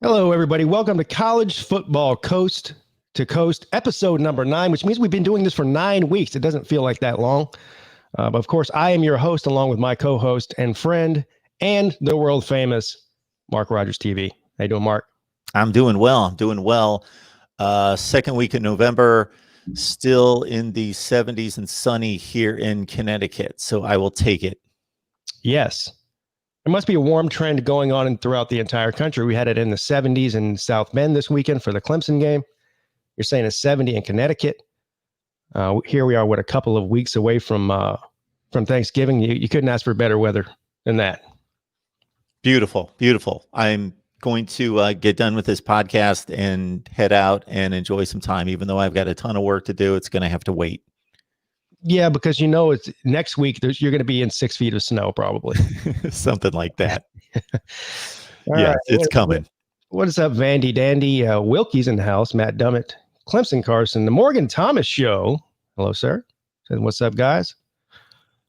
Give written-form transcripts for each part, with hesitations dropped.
Hello, everybody. Welcome to College Football Coast to Coast, episode number 9, which means we've been doing this for 9 weeks. It doesn't feel like that long. But of course, I am your host, along with my co-host and friend and the world famous Mark Rogers TV. How you doing, Mark? I'm doing well. Second week in November, still in the 70s and sunny here in Connecticut. So I will take it. Yes. There must be a warm trend going on throughout the entire country. We had it in the 70s in South Bend this weekend for the Clemson game. You're saying it's 70 in Connecticut. Here we are, a couple of weeks away from Thanksgiving. You couldn't ask for better weather than that. Beautiful. I'm going to get done with this podcast and head out and enjoy some time. Even though I've got a ton of work to do, it's going to have to wait. Yeah, because it's next week. You're going to be in 6 feet of snow, probably. Something like that. Yeah, it's coming. What is up, Vandy Dandy? Wilkie's in the house. Matt Dummett, Clemson Carson, the Morgan Thomas Show. Hello, sir. And what's up, guys?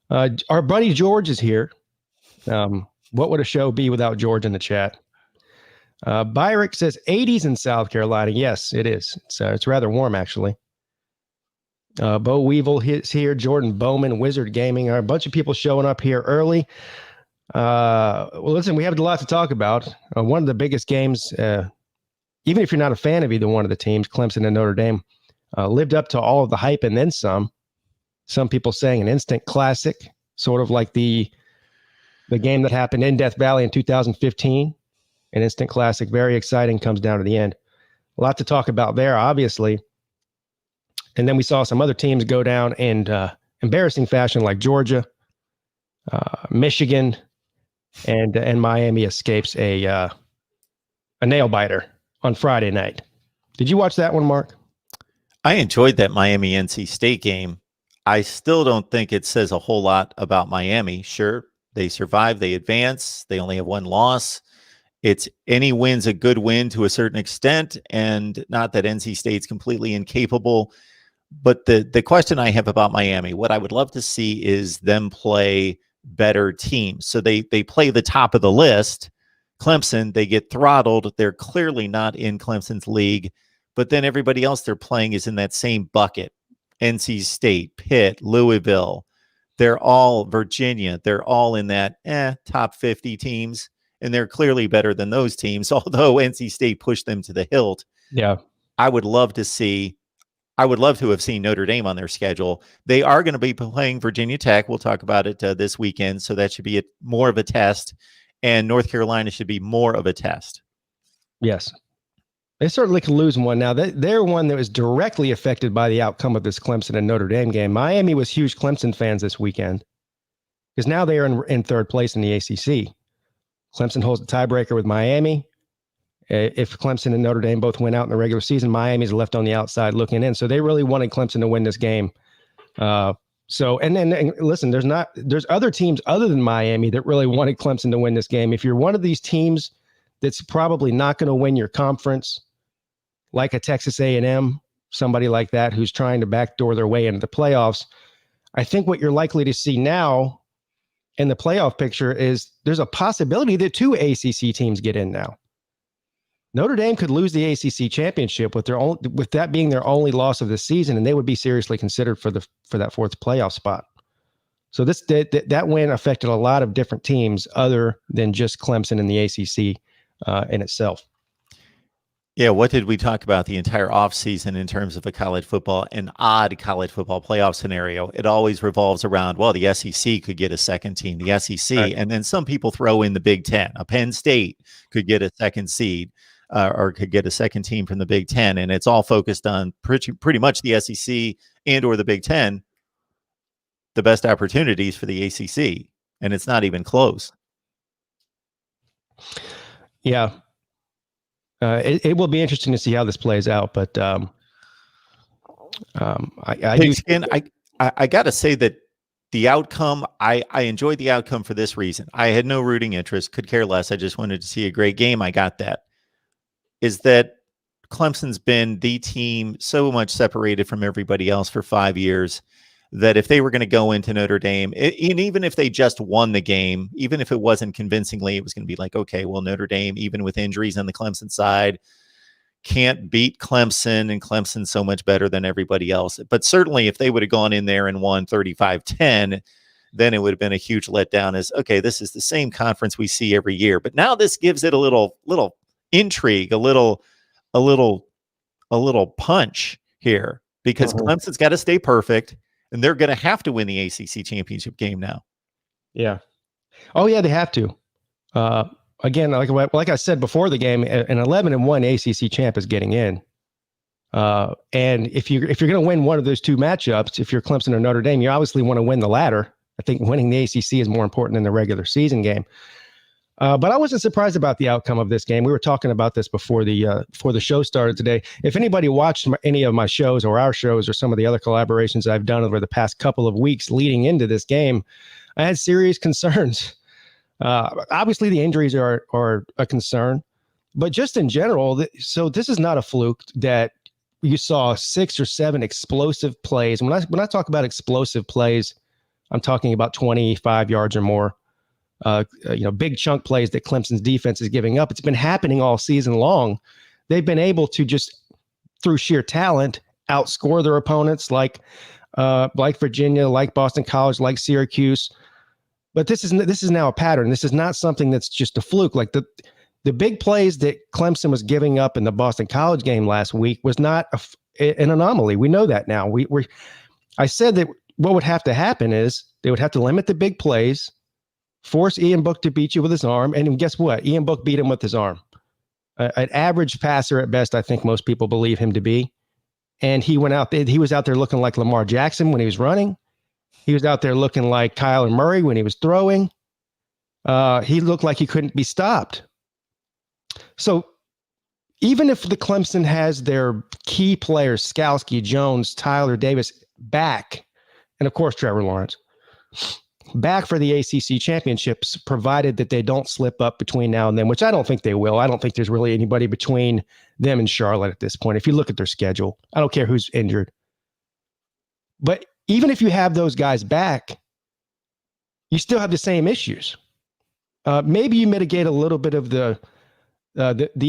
Our buddy George is here. What would a show be without George in the chat? Byrick says 80s in South Carolina. Yes, it is. It's rather warm, actually. Bo Weevil is here. Jordan Bowman, Wizard Gaming. A bunch of people showing up here early. Well, listen, we have a lot to talk about. One of the biggest games, even if you're not a fan of either one of the teams, Clemson and Notre Dame, lived up to all of the hype and then some. Some people saying an instant classic, sort of like the game that happened in Death Valley in 2015. An instant classic, very exciting, comes down to the end. A lot to talk about there, obviously. And then we saw some other teams go down in embarrassing fashion, like Georgia, Michigan, and Miami escapes a nail biter on Friday night. Did you watch that one, Mark? I enjoyed that Miami NC State game. I still don't think it says a whole lot about Miami. Sure, they survive, they advance, they only have one loss. It's any win's a good win to a certain extent, and not that NC State's completely incapable. But the question I have about Miami, what I would love to see is them play better teams. So they play the top of the list. Clemson, they get throttled. They're clearly not in Clemson's league. But then everybody else they're playing is in that same bucket. NC State, Pitt, Louisville. They're all Virginia. They're all in that top 50 teams. And they're clearly better than those teams, although NC State pushed them to the hilt. Yeah. I would love to have seen Notre Dame on their schedule. They are going to be playing Virginia Tech. We'll talk about it this weekend. So that should be more of a test. And North Carolina should be more of a test. Yes. They certainly can lose one. Now, they're one that was directly affected by the outcome of this Clemson and Notre Dame game. Miami was huge Clemson fans this weekend because now they are in third place in the ACC. Clemson holds the tiebreaker with Miami. If Clemson and Notre Dame both win out in the regular season, Miami's left on the outside looking in. So they really wanted Clemson to win this game. And listen, there's other teams other than Miami that really wanted Clemson to win this game. If you're one of these teams that's probably not going to win your conference, like a Texas A&M, somebody like that who's trying to backdoor their way into the playoffs, I think what you're likely to see now in the playoff picture is there's a possibility that 2 ACC teams get in now. Notre Dame could lose the ACC championship with that being their only loss of the season, and they would be seriously considered for that 4th playoff spot. So that win affected a lot of different teams other than just Clemson and the ACC in itself. Yeah, what did we talk about the entire offseason in terms of an odd college football playoff scenario? It always revolves around, well, the SEC could get a second team, the SEC, right. And then some people throw in the Big Ten. A Penn State could get a second seed or could get a second team from the Big Ten, and it's all focused on pretty much the SEC and or the Big Ten, the best opportunities for the ACC, and it's not even close. Yeah. It will be interesting to see how this plays out, but I got to say that the outcome, I enjoyed the outcome for this reason. I had no rooting interest, could care less. I just wanted to see a great game. I got that. Is that Clemson's been the team so much separated from everybody else for 5 years. that if they were going to go into Notre Dame, and even if they just won the game, even if it wasn't convincingly, it was going to be like, okay, well, Notre Dame, even with injuries on the Clemson side, can't beat Clemson, and Clemson's so much better than everybody else. But certainly if they would have gone in there and won 35-10, then it would have been a huge letdown as, okay, this is the same conference we see every year. But now this gives it a little intrigue, a little punch here, because Clemson's got to stay perfect, and they're going to have to win the ACC championship game now. Yeah. Oh yeah, they have to. Again, like I said before the game, an 11-1 ACC champ is getting in. And if you're going to win one of those two matchups, if you're Clemson or Notre Dame, you obviously want to win the latter. I think winning the ACC is more important than the regular season game. But I wasn't surprised about the outcome of this game. We were talking about this before the show started today. If anybody watched any of my shows or our shows or some of the other collaborations I've done over the past couple of weeks leading into this game, I had serious concerns. Obviously, the injuries are a concern, but just in general, so this is not a fluke that you saw 6 or 7 explosive plays. When I talk about explosive plays, I'm talking about 25 yards or more. Big chunk plays that Clemson's defense is giving up. It's been happening all season long. They've been able to just, through sheer talent, outscore their opponents like Virginia, like Boston College, like Syracuse. But this is now a pattern. This is not something that's just a fluke. Like the big plays that Clemson was giving up in the Boston College game last week was not an anomaly. We know that now. I said that what would have to happen is they would have to limit the big plays, force Ian Book to beat you with his arm. And guess what? Ian Book beat him with his arm. An average passer at best, I think most people believe him to be. And he was out there looking like Lamar Jackson when he was running. He was out there looking like Kyler Murray when he was throwing. He looked like he couldn't be stopped. So even if the Clemson has their key players, Skalski, Jones, Tyler Davis, back, and of course Trevor Lawrence, back for the ACC championships, provided that they don't slip up between now and then, which I don't think they will. I don't think there's really anybody between them and Charlotte at this point. If you look at their schedule, I don't care who's injured. But even if you have those guys back, you still have the same issues. Maybe you mitigate a little bit of the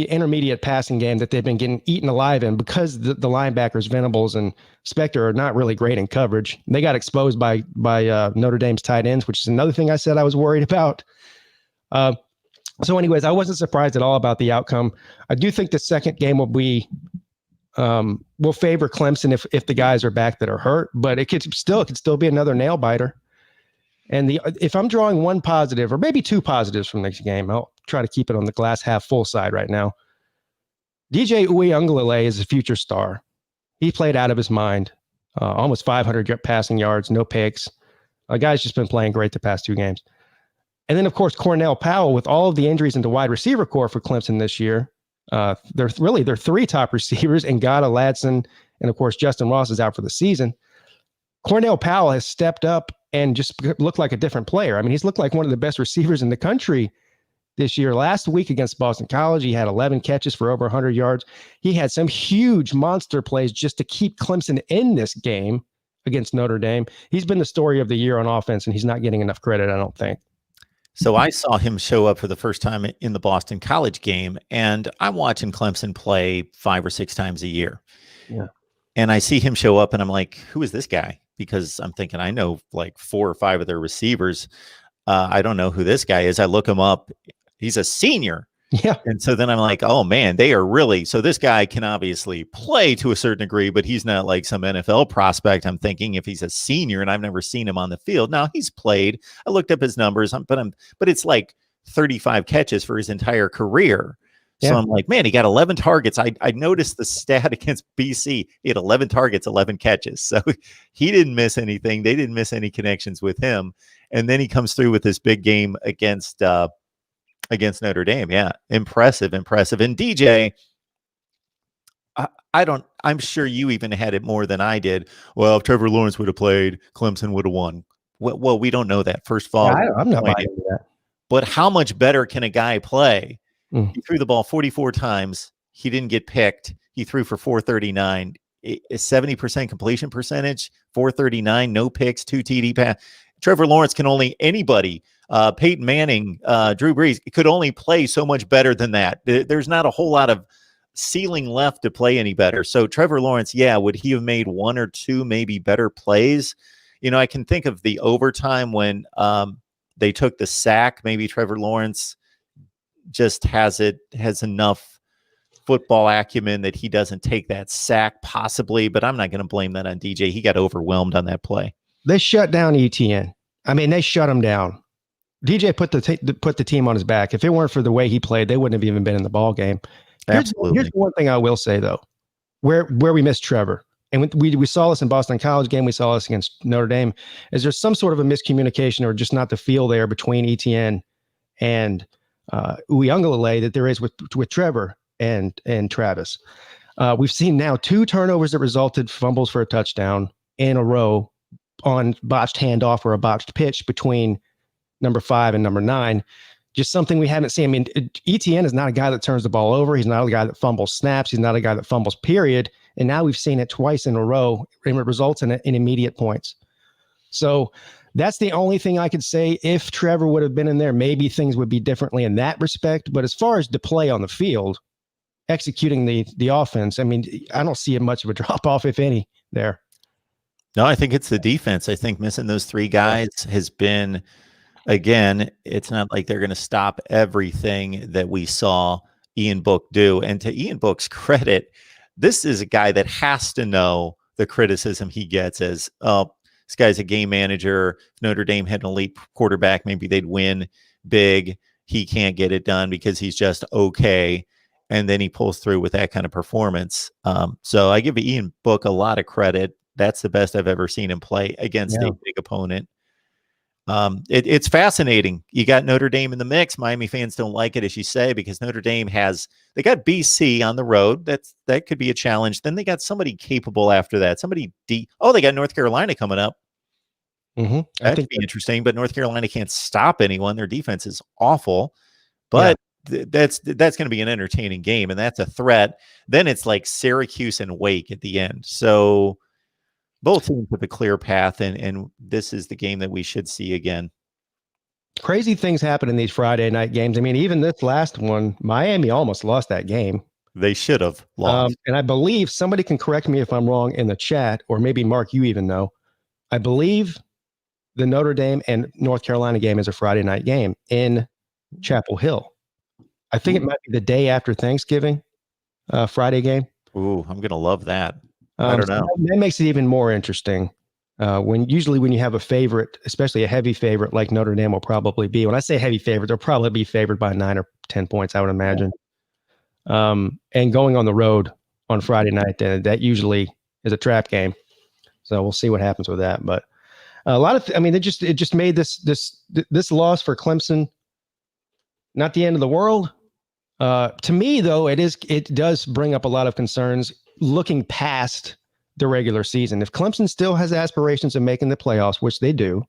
intermediate passing game that they've been getting eaten alive in, because the linebackers, Venables and Spector, are not really great in coverage. They got exposed by Notre Dame's tight ends, which is another thing I said I was worried about. So anyways, I wasn't surprised at all about the outcome. I do think the second game will favor Clemson if the guys are back that are hurt, but it could still be another nail biter. And if I'm drawing one positive or maybe two positives from this game, I'll try to keep it on the glass half full side right now. DJ Uiagalelei is a future star. He played out of his mind, almost 500 passing yards, no picks. The guy's just been playing great the past 2 games. And then, of course, Cornell Powell, with all of the injuries in the wide receiver core for Clemson this year, they're 3 top receivers, Ngata, Ladson, and of course, Justin Ross is out for the season. Cornell Powell has stepped up and just looked like a different player. I mean, he's looked like one of the best receivers in the country this year. Last week against Boston College, he had 11 catches for over 100 yards. He had some huge monster plays just to keep Clemson in this game against Notre Dame. He's been the story of the year on offense, and he's not getting enough credit, I don't think. So I saw him show up for the first time in the Boston College game, and I'm watching Clemson play 5 or 6 times a year. Yeah. And I see him show up, and I'm like, who is this guy? Because I'm thinking I know like 4 or 5 of their receivers. I don't know who this guy is. I look him up. He's a senior. Yeah. And so then I'm like, oh man, they are really, so this guy can obviously play to a certain degree, but he's not like some NFL prospect. I'm thinking if he's a senior and I've never seen him on the field. Now he's played, I looked up his numbers, but it's like 35 catches for his entire career. So I'm like, man, he got 11 targets. I noticed the stat against BC. He had 11 targets, 11 catches. So he didn't miss anything. They didn't miss any connections with him. And then he comes through with this big game against Notre Dame. Yeah, impressive. And DJ, I'm sure you even had it more than I did. Well, if Trevor Lawrence would have played, Clemson would have won. Well, we don't know that. First of all, I'm not buying into that. But how much better can a guy play? He threw the ball 44 times. He didn't get picked. He threw for 439. 70% completion percentage, 439, no picks, 2 TD pass. Trevor Lawrence can only anybody, Peyton Manning, Drew Brees, could only play so much better than that. There's not a whole lot of ceiling left to play any better. So Trevor Lawrence, would he have made one or two maybe better plays? I can think of the overtime when they took the sack. Maybe Trevor Lawrence just has enough football acumen that he doesn't take that sack possibly, but I'm not going to blame that on DJ. He got overwhelmed on that play. They shut down ETN. I mean, they shut him down. DJ put the team on his back. If it weren't for the way he played, they wouldn't have even been in the ball game. Absolutely. Here's one thing I will say though, where we missed Trevor, and we saw this in Boston College game, we saw this against Notre Dame, is there some sort of a miscommunication or just not the feel there between ETN and Uyunglele that there is with Trevor and Travis. We've seen now 2 turnovers that resulted fumbles for a touchdown in a row on botched handoff or a botched pitch between number 5 and number 9. Just something we haven't seen. I mean, ETN is not a guy that turns the ball over. He's not a guy that fumbles snaps. He's not a guy that fumbles, period. And now we've seen it twice in a row, and it results in immediate points. So that's the only thing I could say. If Trevor would have been in there, maybe things would be differently in that respect. But as far as the play on the field, executing the offense, I mean, I don't see much of a drop off, if any, there. No, I think it's the defense. I think missing those 3 guys has been, again, it's not like they're going to stop everything that we saw Ian Book do. And to Ian Book's credit, this is a guy that has to know the criticism he gets as, this guy's a game manager. If Notre Dame had an elite quarterback, maybe they'd win big. He can't get it done because he's just okay. And then he pulls through with that kind of performance. So I give Ian Book a lot of credit. That's the best I've ever seen him play against a big opponent. It's fascinating. You got Notre Dame in the mix. Miami fans don't like it, as you say, because Notre Dame they got BC on the road. That could be a challenge. Then they got somebody capable after that. They got North Carolina coming up. Mm-hmm. That could be interesting, but North Carolina can't stop anyone. Their defense is awful, but that's going to be an entertaining game, and that's a threat. Then it's like Syracuse and Wake at the end. So both teams have a clear path, and this is the game that we should see again. Crazy things happen in these Friday night games. I mean, even this last one, Miami almost lost that game. They should have lost. And I believe, somebody can correct me if I'm wrong in the chat, or maybe Mark, you even know, I believe the Notre Dame and North Carolina game is a Friday night game in Chapel Hill. I think it might be the day after Thanksgiving, Friday game. Ooh, I'm going to love that. I don't know. That makes it even more interesting. When you have a favorite, especially a heavy favorite like Notre Dame will probably be. When I say heavy favorite, they'll probably be favored by 9 or 10 points, I would imagine. And going on the road on Friday night, that usually is a trap game. So we'll see what happens with that. But a lot of, it just made this loss for Clemson not the end of the world. To me, though, it does bring up a lot of concerns looking past the regular season. If Clemson still has aspirations of making the playoffs, which they do,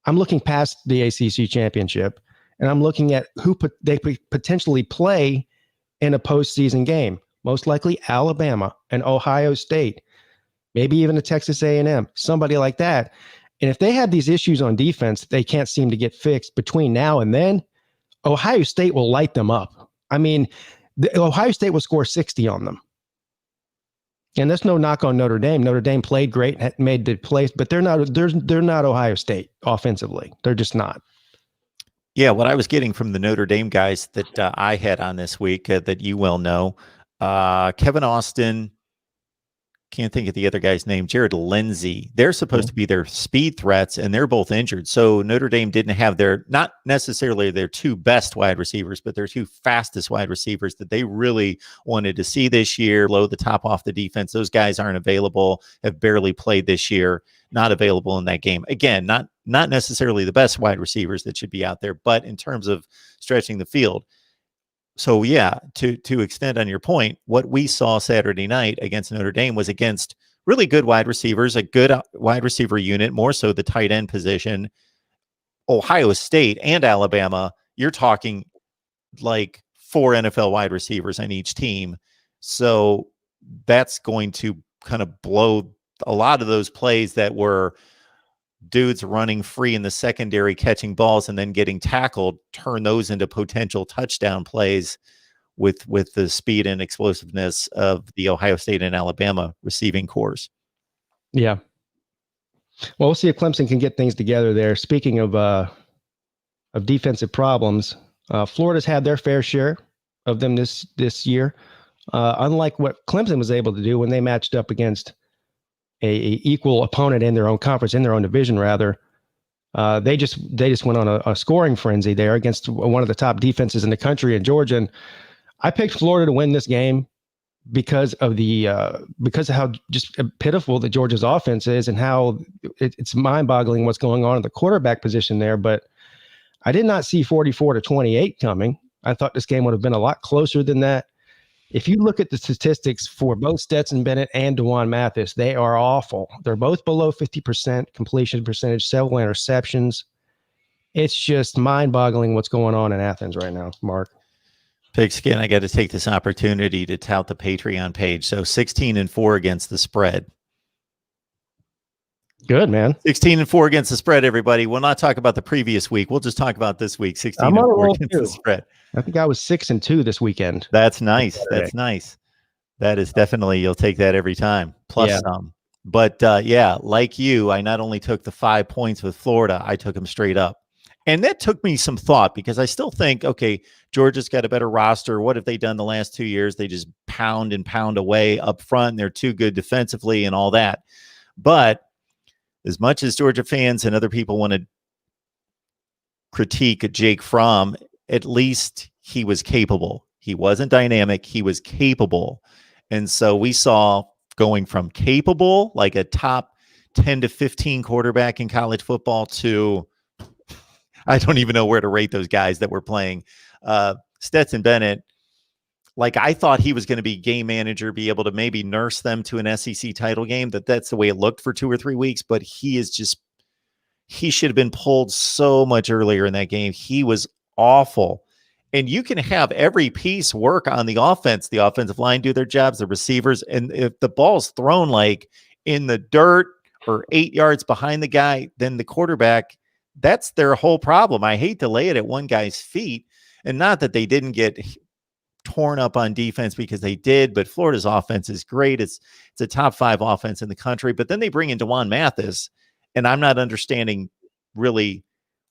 I'm looking past the ACC championship, and I'm looking at who they potentially play in a postseason game. Most likely Alabama and Ohio State, maybe even a Texas A&M, somebody like that. And if they have these issues on defense they can't seem to get fixed between now and then, Ohio State will light them up. I mean, Ohio State will score 60 on them. And that's no knock on Notre Dame. Notre Dame played great, made the plays, but they're not Ohio State offensively. They're just not. Yeah, what I was getting from the Notre Dame guys that I had on this week that you well know, Kevin Austin, can't think of the other guy's name, Jared Lindsey. They're supposed to be their speed threats, and they're both injured. So Notre Dame didn't have not necessarily their 2 best wide receivers, but their 2 fastest wide receivers that they really wanted to see this year, blow the top off the defense. Those guys aren't available, have barely played this year, not available in that game. Again, not necessarily the best wide receivers that should be out there, but in terms of stretching the field. So yeah, to extend on your point, what we saw Saturday night against Notre Dame was against really good wide receivers, a good wide receiver unit, more so the tight end position. Ohio State and Alabama, you're talking like 4 NFL wide receivers on each team. So that's going to kind of blow a lot of those plays that were dudes running free in the secondary, catching balls and then getting tackled, turn those into potential touchdown plays with the speed and explosiveness of the Ohio State and Alabama receiving cores. Yeah. Well, we'll see if Clemson can get things together there. Speaking of defensive problems, Florida's had their fair share of them this year. Unlike what Clemson was able to do when they matched up against a equal opponent in their own conference, in their own division, rather. They just went on a scoring frenzy there against one of the top defenses in the country in Georgia. And I picked Florida to win this game because of how just pitiful that Georgia's offense is and how it's mind-boggling what's going on in the quarterback position there. But I did not see 44-28 coming. I thought this game would have been a lot closer than that. If you look at the statistics for both Stetson Bennett and DeJuan Mathis, they are awful. They're both below 50% completion percentage, several interceptions. It's just mind-boggling what's going on in Athens right now, Mark. Pigskin, I got to take this opportunity to tout the Patreon page. So 16-4 against the spread. Good, man. 16-4 against the spread, everybody. We'll not talk about the previous week. We'll just talk about this week. 16-4 against the spread. I think I was 6-2 this weekend. That's nice. That's nice. That is definitely, you'll take that every time. Plus some. But yeah, like you, I not only took the 5 points with Florida, I took them straight up. And that took me some thought because I still think, okay, Georgia's got a better roster. What have they done the last 2 years? They just pound and pound away up front. And they're too good defensively and all that. But as much as Georgia fans and other people want to critique Jake Fromm, at least he was capable. He wasn't dynamic. He was capable. And so we saw going from capable, like a top 10 to 15 quarterback in college football, to I don't even know where to rate those guys that were playing. Stetson Bennett, like I thought he was going to be game manager, be able to maybe nurse them to an SEC title game. That's the way it looked for 2 or 3 weeks, but he should have been pulled so much earlier in that game. He was awful. And you can have every piece work on the offense. The offensive line do their jobs, the receivers. And if the ball's thrown like in the dirt or 8 yards behind the guy, then the quarterback, that's their whole problem. I hate to lay it at one guy's feet, and not that they didn't get torn up on defense, because they did, but Florida's offense is great. It's a top 5 offense in the country. But then they bring in DeJuan Mathis, and I'm not understanding really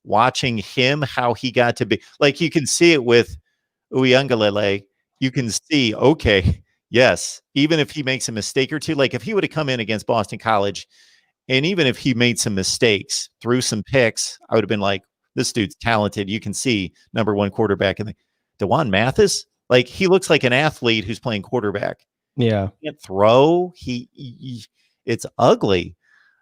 watching him, how he got to be like, you can see it with Uiagalelei. You can see, okay, yes, even if he makes a mistake or two, like if he would have come in against Boston College, and even if he made some mistakes, threw some picks, I would have been like, this dude's talented. You can see number 1 quarterback in the DeJuan Mathis. Like, he looks like an athlete who's playing quarterback. Yeah. He can't throw. It's ugly.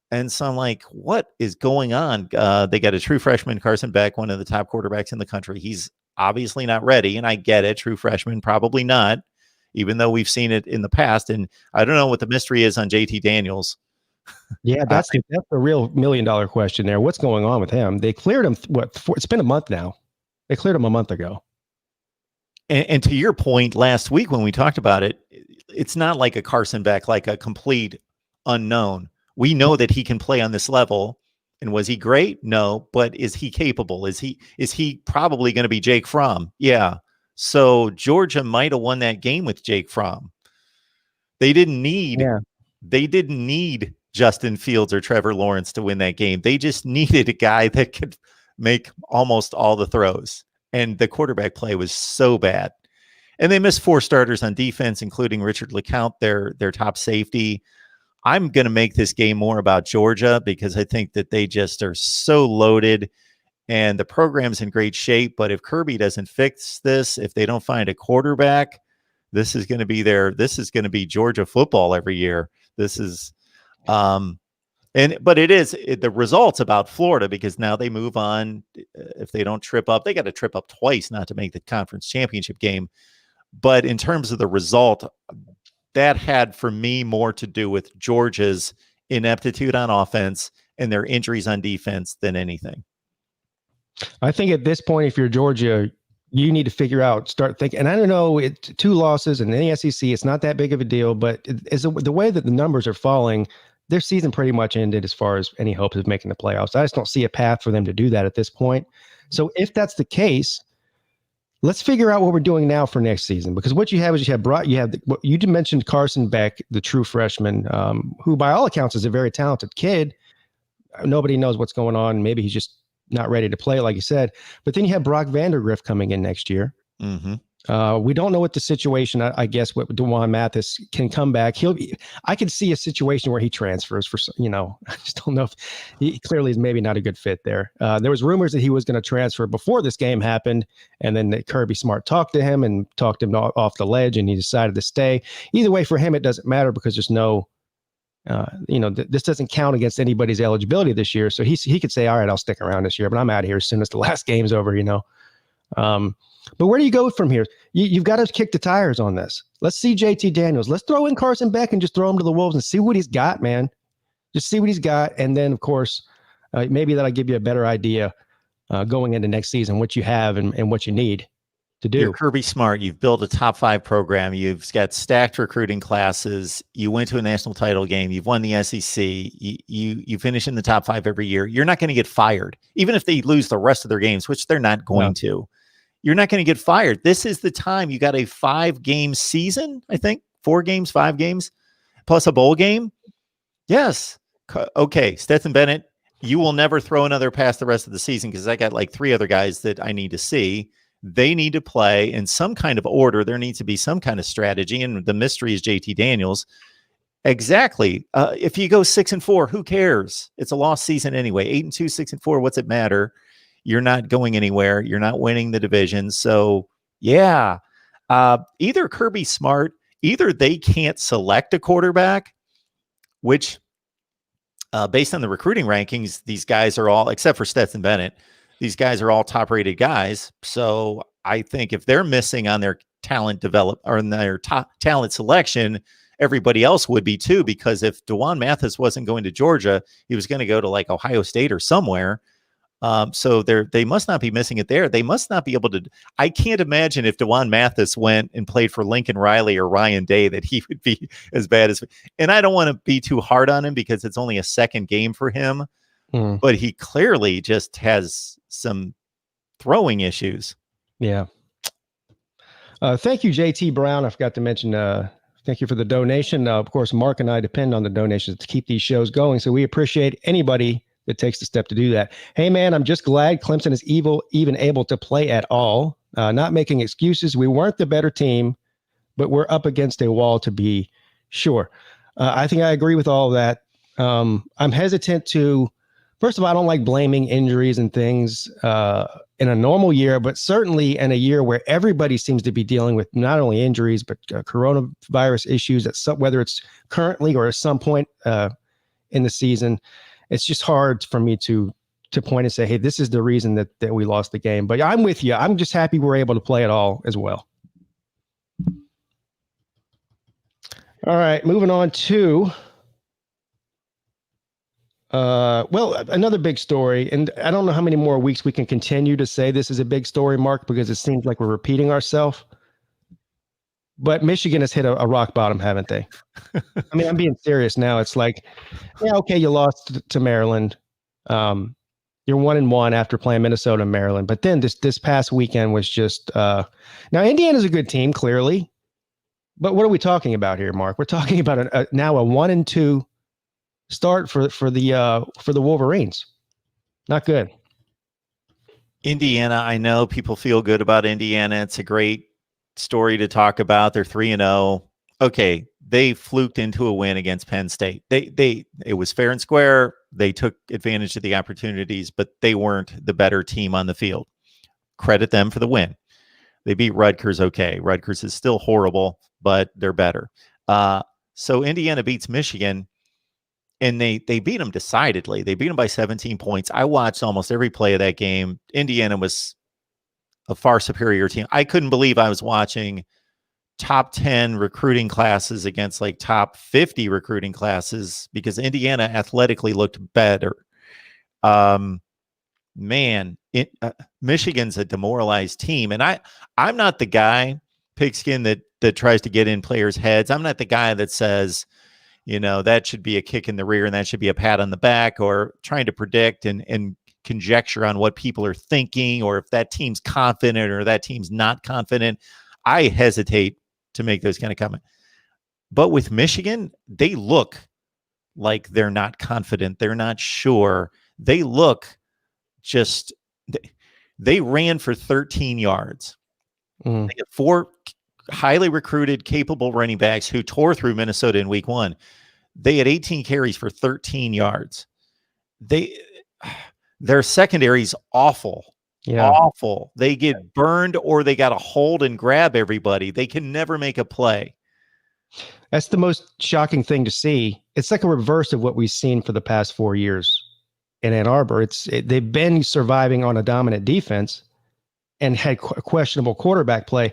And so I'm like, what is going on? They got a true freshman, Carson Beck, one of the top quarterbacks in the country. He's obviously not ready, and I get it. True freshman, probably not, even though we've seen it in the past. And I don't know what the mystery is on JT Daniels. Yeah, that's the real $1 million question there. What's going on with him? They cleared him. It's been a month now. They cleared him a month ago. And to your point last week when we talked about it, it's not like a Carson Beck, like a complete unknown. We know that he can play on this level. And was he great? No. But is he capable? Is he probably going to be Jake Fromm? Yeah. So Georgia might have won that game with Jake Fromm. They didn't need Justin Fields or Trevor Lawrence to win that game. They just needed a guy that could make almost all the throws. And the quarterback play was so bad. And they missed 4 starters on defense, including Richard LeCount, their top safety. I'm going to make this game more about Georgia because I think that they just are so loaded and the program's in great shape. But if Kirby doesn't fix this, if they don't find a quarterback, this is going to be Georgia football every year. This is, but it is the results about Florida, because now they move on. If they don't trip up, they got to trip up twice not to make the conference championship game. But in terms of the result, that had for me more to do with Georgia's ineptitude on offense and their injuries on defense than anything. I think at this point, if you're Georgia, you need to start thinking. And I don't know, 2 losses in the SEC, it's not that big of a deal, but the way that the numbers are falling, their season pretty much ended as far as any hopes of making the playoffs. I just don't see a path for them to do that at this point. So if that's the case, let's figure out what we're doing now for next season, because what you have is you mentioned Carson Beck, the true freshman, who by all accounts is a very talented kid. Nobody knows what's going on. Maybe he's just not ready to play, like you said. But then you have Brock Vandergrift coming in next year. Mm-hmm. We don't know what the situation, I guess, what DeJuan Mathis can come back. I could see a situation where he transfers for, I just don't know if he clearly is maybe not a good fit there. There was rumors that he was going to transfer before this game happened. And then Kirby Smart talked to him and talked him off the ledge, and he decided to stay. Either way, for him, it doesn't matter because there's no, this doesn't count against anybody's eligibility this year. So he could say, all right, I'll stick around this year, but I'm out of here as soon as the last game's over, But where do you go from here? You've got to kick the tires on this. Let's see JT Daniels. Let's throw in Carson Beck and just throw him to the Wolves and see what he's got, man. Just see what he's got. And then, of course, maybe that'll give you a better idea going into next season, what you have and what you need to do. You're Kirby Smart. You've built a top 5 program. You've got stacked recruiting classes. You went to a national title game. You've won the SEC. You finish in the top 5 every year. You're not going to get fired, even if they lose the rest of their games, which they're not going to. You're not going to get fired. This is the time. You got a 5-game season, I think. 4 games, 5 games, plus a bowl game. Yes. Okay, Stetson Bennett, you will never throw another pass the rest of the season because I got like 3 other guys that I need to see. They need to play in some kind of order. There needs to be some kind of strategy, and the mystery is JT Daniels. Exactly. If you go 6-4, who cares? It's a lost season anyway. 8-2, 6-4. What's it matter? You're not going anywhere. You're not winning the division. So yeah, either Kirby Smart, either they can't select a quarterback, which based on the recruiting rankings, these guys are all, except for Stetson Bennett, these guys are all top-rated guys. So I think if they're missing on their talent or in their top talent selection, everybody else would be too, because if DeJuan Mathis wasn't going to Georgia, he was going to go to like Ohio State or somewhere. So they must not be missing it there. They must not be able to. I can't imagine if DeJuan Mathis went and played for Lincoln Riley or Ryan Day that he would be as bad as. And I don't want to be too hard on him because it's only a second game for him. But he clearly just has some throwing issues. Yeah. Thank you, JT Brown. I forgot to mention, thank you for the donation. Of course, Mark and I depend on the donations to keep these shows going. So we appreciate anybody that takes the step to do that. Hey, man, I'm just glad Clemson is even able to play at all. Not making excuses. We weren't the better team, but we're up against a wall to be sure. I think I agree with all of that. I'm hesitant to. First of all, I don't like blaming injuries and things in a normal year, but certainly in a year where everybody seems to be dealing with not only injuries, but coronavirus issues, whether it's currently or at some point in the season. It's just hard for me to point and say, hey, this is the reason that we lost the game. But I'm with you. I'm just happy we're able to play it all as well. All right, moving on to another big story, and I don't know how many more weeks we can continue to say this is a big story, Mark, because it seems like we're repeating ourselves. But Michigan has hit a rock bottom, haven't they? I mean, I'm being serious now. It's like, yeah, okay, you lost to Maryland. You're 1-1 after playing Minnesota and Maryland. But then this past weekend was just now Indiana's a good team, clearly. But what are we talking about here, Mark? We're talking about now a 1-2 start for the Wolverines. Not good. Indiana, I know people feel good about Indiana. It's a great story to talk about. They're 3-0. Okay, they fluked into a win against Penn State. It was fair and square. They took advantage of the opportunities, but they weren't the better team on the field. Credit them for the win. They beat Rutgers. Okay, Rutgers is still horrible, but they're better. So Indiana beats Michigan. And they beat them decidedly. They beat them by 17 points. I watched almost every play of that game. Indiana was a far superior team. I couldn't believe I was watching top 10 recruiting classes against like top 50 recruiting classes because Indiana athletically looked better. man, Michigan's a demoralized team. And I'm not the guy, Pigskin, that tries to get in players' heads. I'm not the guy that says, that should be a kick in the rear and that should be a pat on the back, or trying to predict and conjecture on what people are thinking, or if that team's confident or that team's not confident. I hesitate to make those kind of comments. But with Michigan, they look like they're not confident. They're not sure. They look just, they ran for 13 yards. Mm. They had 4 highly recruited, capable running backs who tore through Minnesota in week 1. They had 18 carries for 13 yards. Their secondary's awful. Yeah. Awful. They get burned, or they got to hold and grab everybody. They can never make a play. That's the most shocking thing to see. It's like a reverse of what we've seen for the past 4 years in Ann Arbor. They've been surviving on a dominant defense and had questionable quarterback play.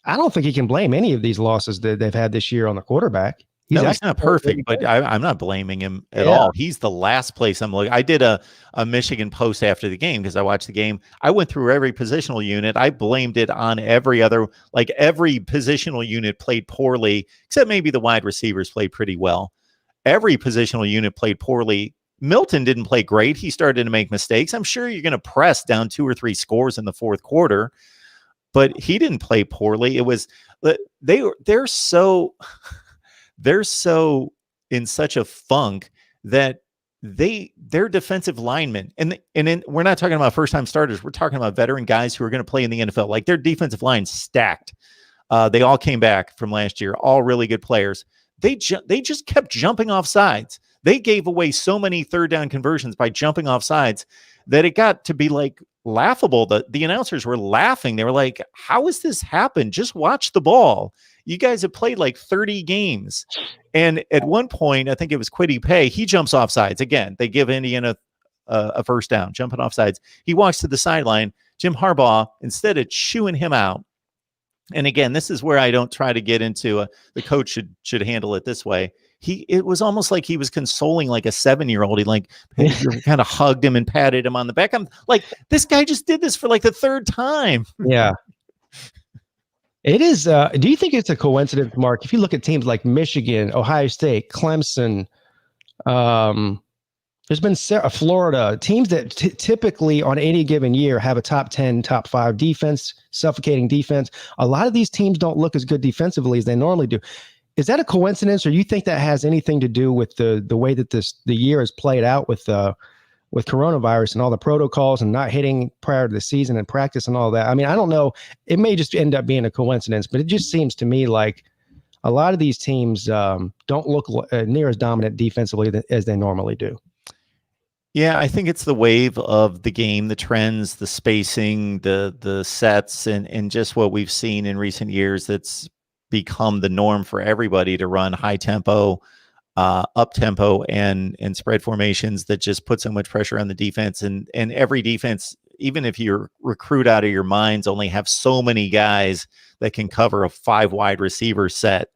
I don't think you can blame any of these losses that they've had this year on the quarterback. He's not perfect, but I'm not blaming him at all. He's the last place I'm looking. I did a Michigan post after the game because I watched the game. I went through every positional unit. I blamed it on every other, like every positional unit played poorly, except maybe the wide receivers played pretty well. Every positional unit played poorly. Milton didn't play great. He started to make mistakes. I'm sure you're going to press down 2 or 3 scores in the fourth quarter, but he didn't play poorly. It was they're so in such a funk that their defensive linemen, and we're not talking about first-time starters. We're talking about veteran guys who are going to play in the NFL. Like, their defensive line stacked. They all came back from last year, all really good players. They just kept jumping off sides. They gave away so many third down conversions by jumping off sides that it got to be like laughable. The announcers were laughing. They were like, how has this happened? Just watch the ball. You guys have played like 30 games. And at one point, I think it was Kwity Paye, he jumps off sides. Again, they give Indiana a first down, jumping off sides. He walks to the sideline. Jim Harbaugh, instead of chewing him out, and again, this is where I don't try to get into the coach should handle it this way. It was almost like he was consoling like a 7-year-old. He kind of hugged him and patted him on the back. I'm like, this guy just did this for like the 3rd time. Yeah. It is. Do you think it's a coincidence, Mark? If you look at teams like Michigan, Ohio State, Clemson, there's been Florida, teams that typically on any given year have a top 10, top 5 defense, suffocating defense. A lot of these teams don't look as good defensively as they normally do. Is that a coincidence, or do you think that has anything to do with the way that the year has played out with coronavirus and all the protocols and not hitting prior to the season and practice and all that? I mean, I don't know. It may just end up being a coincidence, but it just seems to me like a lot of these teams don't look near as dominant defensively as they normally do. Yeah, I think it's the wave of the game, the trends, the spacing, the sets, and just what we've seen in recent years that's become the norm for everybody to run high tempo, up tempo, and spread formations that just put so much pressure on the defense. And every defense, even if you recruit out of your minds, only have so many guys that can cover a 5 wide receiver set.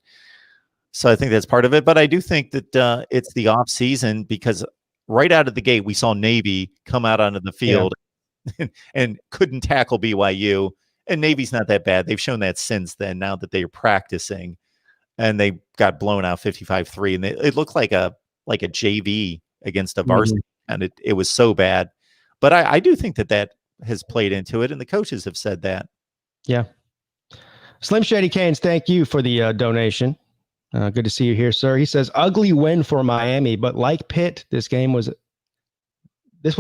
So I think that's part of it. But I do think that it's the off season, because right out of the gate, we saw Navy come out onto the field and couldn't tackle BYU. And Navy's not that bad. They've shown that since then, now that they are practicing, and they got blown out 55-3. And it looked like a JV against a varsity, and it was so bad. But I do think that has played into it, and the coaches have said that. Yeah. Slim Shady Canes, thank you for the donation. Good to see you here, sir. He says, ugly win for Miami, but like Pitt, this was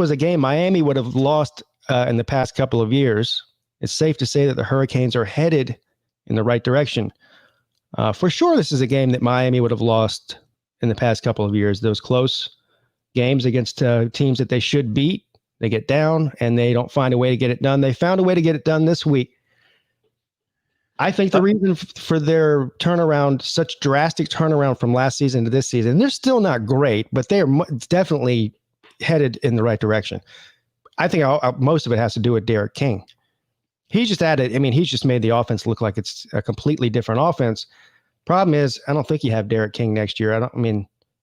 a game Miami would have lost in the past couple of years. It's safe to say that the Hurricanes are headed in the right direction. For sure, this is a game that Miami would have lost in the past couple of years. Those close games against teams that they should beat, they get down and they don't find a way to get it done. They found a way to get it done this week. I think the reason for their turnaround, such drastic turnaround from last season to this season, they're still not great, but they're definitely headed in the right direction. I think most of it has to do with Derek King. He's just he's just made the offense look like it's a completely different offense. Problem is, I don't think you have Derek King next year.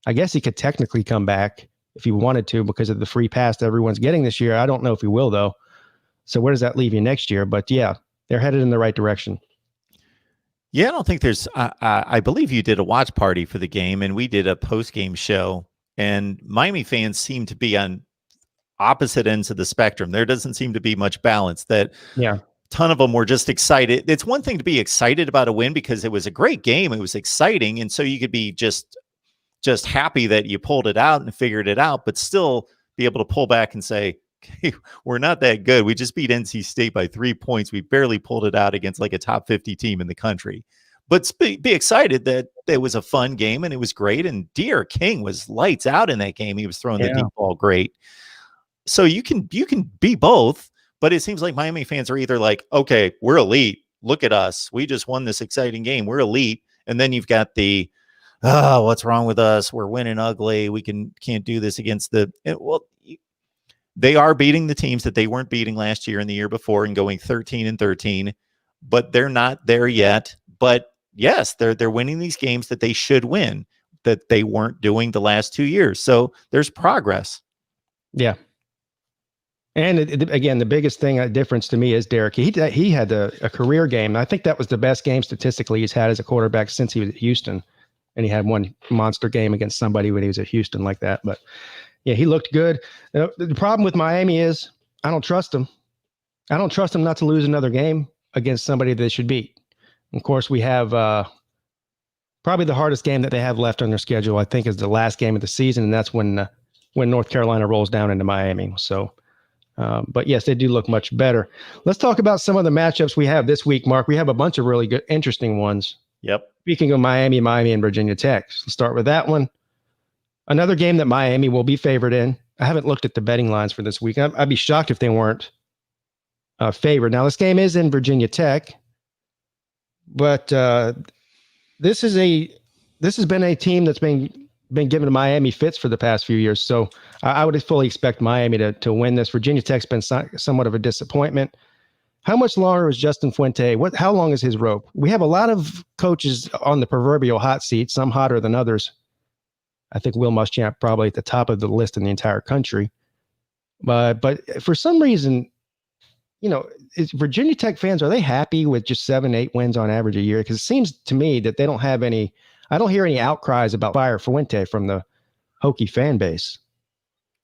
I guess he could technically come back if he wanted to because of the free pass that everyone's getting this year. I don't know if he will, though. So where does that leave you next year? But yeah, they're headed in the right direction. Yeah, I don't think there's. I believe you did a watch party for the game, and we did a post game show. And Miami fans seem to be on opposite ends of the spectrum. There doesn't seem to be much balance. That Yeah, ton of them were just excited. It's one thing to be excited about a win because it was a great game. It was exciting, and so you could be just happy that you pulled it out and figured it out, but still be able to pull back and say, okay, we're not that good. We just beat NC State by 3 points. We barely pulled it out against like a top 50 team in the country. But be excited that it was a fun game and it was great. And De'Aaron King was lights out in that game. He was throwing the deep ball great. So you can be both, but it seems like Miami fans are either like, okay, we're elite. Look at us. We just won this exciting game. We're elite. And then you've got the, oh, what's wrong with us? We're winning ugly. We can't do this against they are beating the teams that they weren't beating last year and the year before and going 13-13, but they're not there yet. But yes, they're winning these games that they should win, that they weren't doing the last 2 years. So there's progress. Yeah. And again, the biggest difference to me is Derek. He had a career game. I think that was the best game statistically he's had as a quarterback since he was at Houston. And he had one monster game against somebody when he was at Houston like that. But yeah, he looked good. The problem with Miami is I don't trust him. I don't trust him not to lose another game against somebody they should beat. Of course, we have probably the hardest game that they have left on their schedule, I think, is the last game of the season. And that's when North Carolina rolls down into Miami. So, but yes, they do look much better. Let's talk about some of the matchups we have this week, Mark. We have a bunch of really good, interesting ones. Yep. Speaking of Miami and Virginia Tech, let's start with that one. Another game that Miami will be favored in. I haven't looked at the betting lines for this week. I'd be shocked if they weren't favored. Now, this game is in Virginia Tech, but this has been a team that's been giving Miami fits for the past few years. So I would fully expect Miami to win this. Virginia Tech's been somewhat of a disappointment. How much longer is Justin Fuente? How long is his rope? We have a lot of coaches on the proverbial hot seat, some hotter than others. I think Will Muschamp probably at the top of the list in the entire country. But for some reason, Virginia Tech fans, are they happy with just 7-8 wins on average a year? Because it seems to me that they don't have any. I don't hear any outcries about fire Fuente from the Hokie fan base.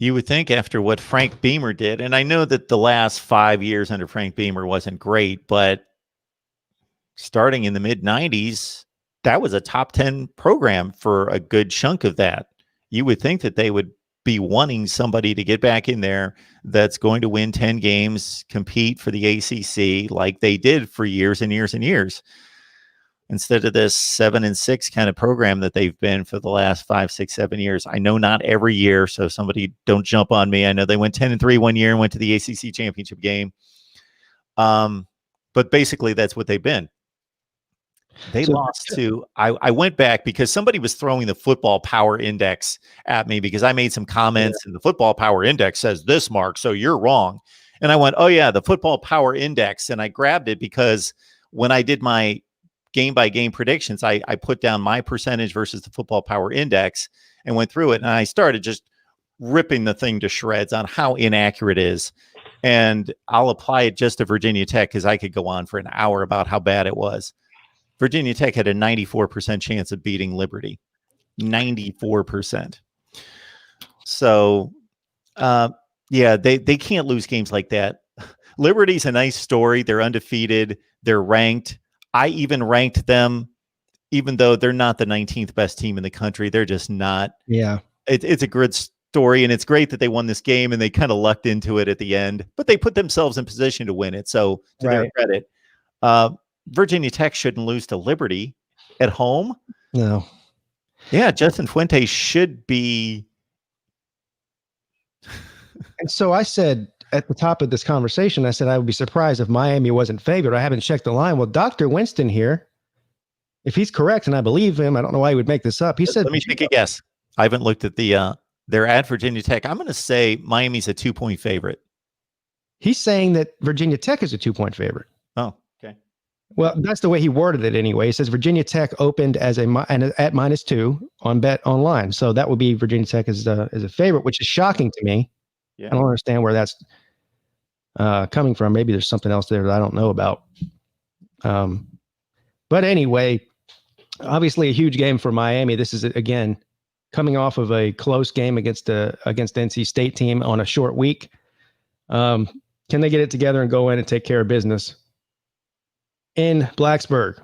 You would think after what Frank Beamer did, and I know that the last 5 years under Frank Beamer wasn't great, but starting in the mid-90s, that was a top 10 program for a good chunk of that. You would think that they would be wanting somebody to get back in there that's going to win 10 games, compete for the ACC like they did for years and years and years. Instead of this 7-6 kind of program that they've been for the last 5, 6, 7 years. I know not every year, so somebody don't jump on me. I know they went 10-3 one year and went to the ACC championship game. But basically that's what they've been. They lost to, I went back because somebody was throwing the football power index at me because I made some comments and the football power index says this, Mark, so you're wrong. And I went, oh yeah, the football power index. And I grabbed it because when I did my game by game predictions, I put down my percentage versus the football power index and went through it. And I started just ripping the thing to shreds on how inaccurate it is. And I'll apply it just to Virginia Tech because I could go on for an hour about how bad it was. Virginia Tech had a 94% chance of beating Liberty. 94%. So, yeah, they can't lose games like that. Liberty's a nice story. They're undefeated. They're ranked. I even ranked them, even though they're not the 19th best team in the country. They're just not. Yeah. It's a good story, and it's great that they won this game, and they kind of lucked into it at the end. But they put themselves in position to win it. So, to their credit, Virginia Tech shouldn't lose to Liberty at home. No. Yeah, Justin Fuente should be. And so I said at the top of this conversation, I said I would be surprised if Miami wasn't favored. I haven't checked the line. Well, Dr. Winston here, if he's correct, and I believe him, I don't know why he would make this up. He said, let me take a guess. I haven't looked at they're at Virginia Tech. I'm going to say Miami's a 2-point favorite. He's saying that Virginia Tech is a 2-point favorite. Oh, okay. Well, that's the way he worded it anyway. He says Virginia Tech opened as at -2 on Bet Online. So that would be Virginia Tech as a favorite, which is shocking to me. Yeah. I don't understand where that's coming from. Maybe there's something else there that I don't know about. But anyway, obviously a huge game for Miami. This is, again, coming off of a close game against NC State team on a short week. Can they get it together and go in and take care of business in Blacksburg?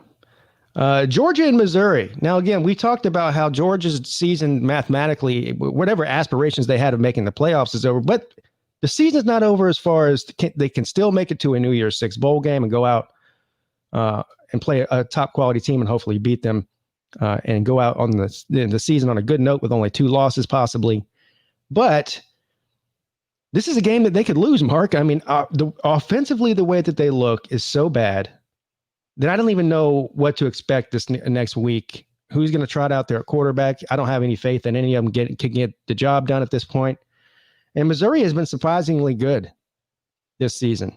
Georgia and Missouri. Now, again, we talked about how Georgia's season mathematically, whatever aspirations they had of making the playoffs is over, but the season's not over as far as they can still make it to a New Year's Six bowl game and go out and play a top quality team and hopefully beat them and go out on the season on a good note with only 2 losses possibly. But this is a game that they could lose, Mark. I mean, offensively, the way that they look is so bad that I don't even know what to expect this next week. Who's going to trot out there at quarterback? I don't have any faith in any of them can get the job done at this point. And Missouri has been surprisingly good this season.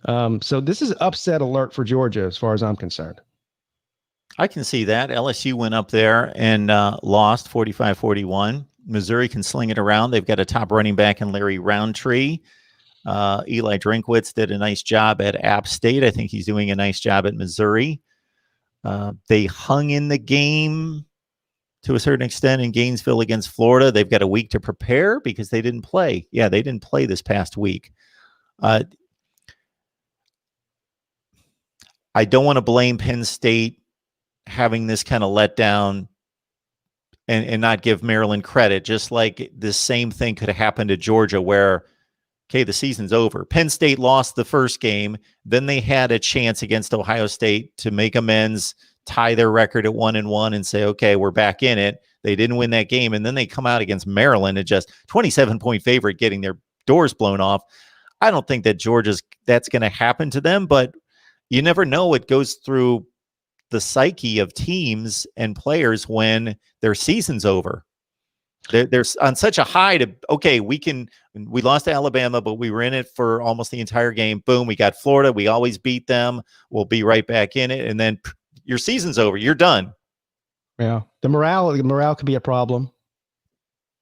So this is upset alert for Georgia as far as I'm concerned. I can see that. LSU went up there and lost 45-41. Missouri can sling it around. They've got a top running back in Larry Roundtree. Eli Drinkwitz did a nice job at App State. I think he's doing a nice job at Missouri. They hung in the game to a certain extent in Gainesville against Florida. They've got a week to prepare because they didn't play. Yeah, they didn't play this past week. I don't want to blame Penn State having this kind of letdown and not give Maryland credit, just like the same thing could have happened to Georgia where, okay, the season's over. Penn State lost the first game. Then they had a chance against Ohio State to make amends, tie their record at 1-1 and say, okay, we're back in it. They didn't win that game. And then they come out against Maryland and just 27-point favorite, getting their doors blown off. I don't think that that's going to happen to them, but you never know what goes through the psyche of teams and players when their season's over. They're on such a high to, okay, we lost to Alabama, but we were in it for almost the entire game. Boom, we got Florida. We always beat them. We'll be right back in it. And then your season's over. You're done. Yeah. The morale could be a problem.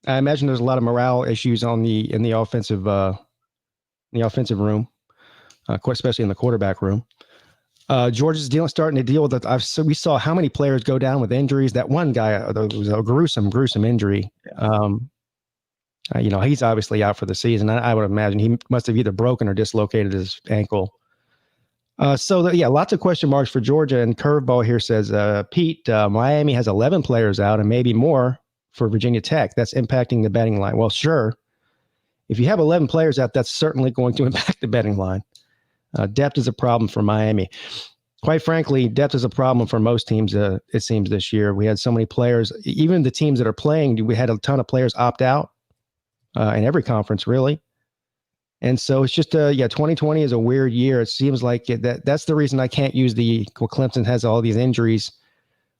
I imagine there's a lot of morale issues in the offensive room, especially in the quarterback room. Georgia's starting to deal with it. We saw how many players go down with injuries. That one guy, it was a gruesome injury. He's obviously out for the season. I would imagine he must have either broken or dislocated his ankle. Lots of question marks for Georgia. And Curveball here says, Pete, Miami has 11 players out and maybe more for Virginia Tech. That's impacting the betting line. Well, sure. If you have 11 players out, that's certainly going to impact the betting line. Depth is a problem for Miami. Quite frankly, depth is a problem for most teams, it seems, this year. We had so many players. Even the teams that are playing, we had a ton of players opt out in every conference, really. And so it's just, 2020 is a weird year. It seems like that's the reason I can't use Clemson has all these injuries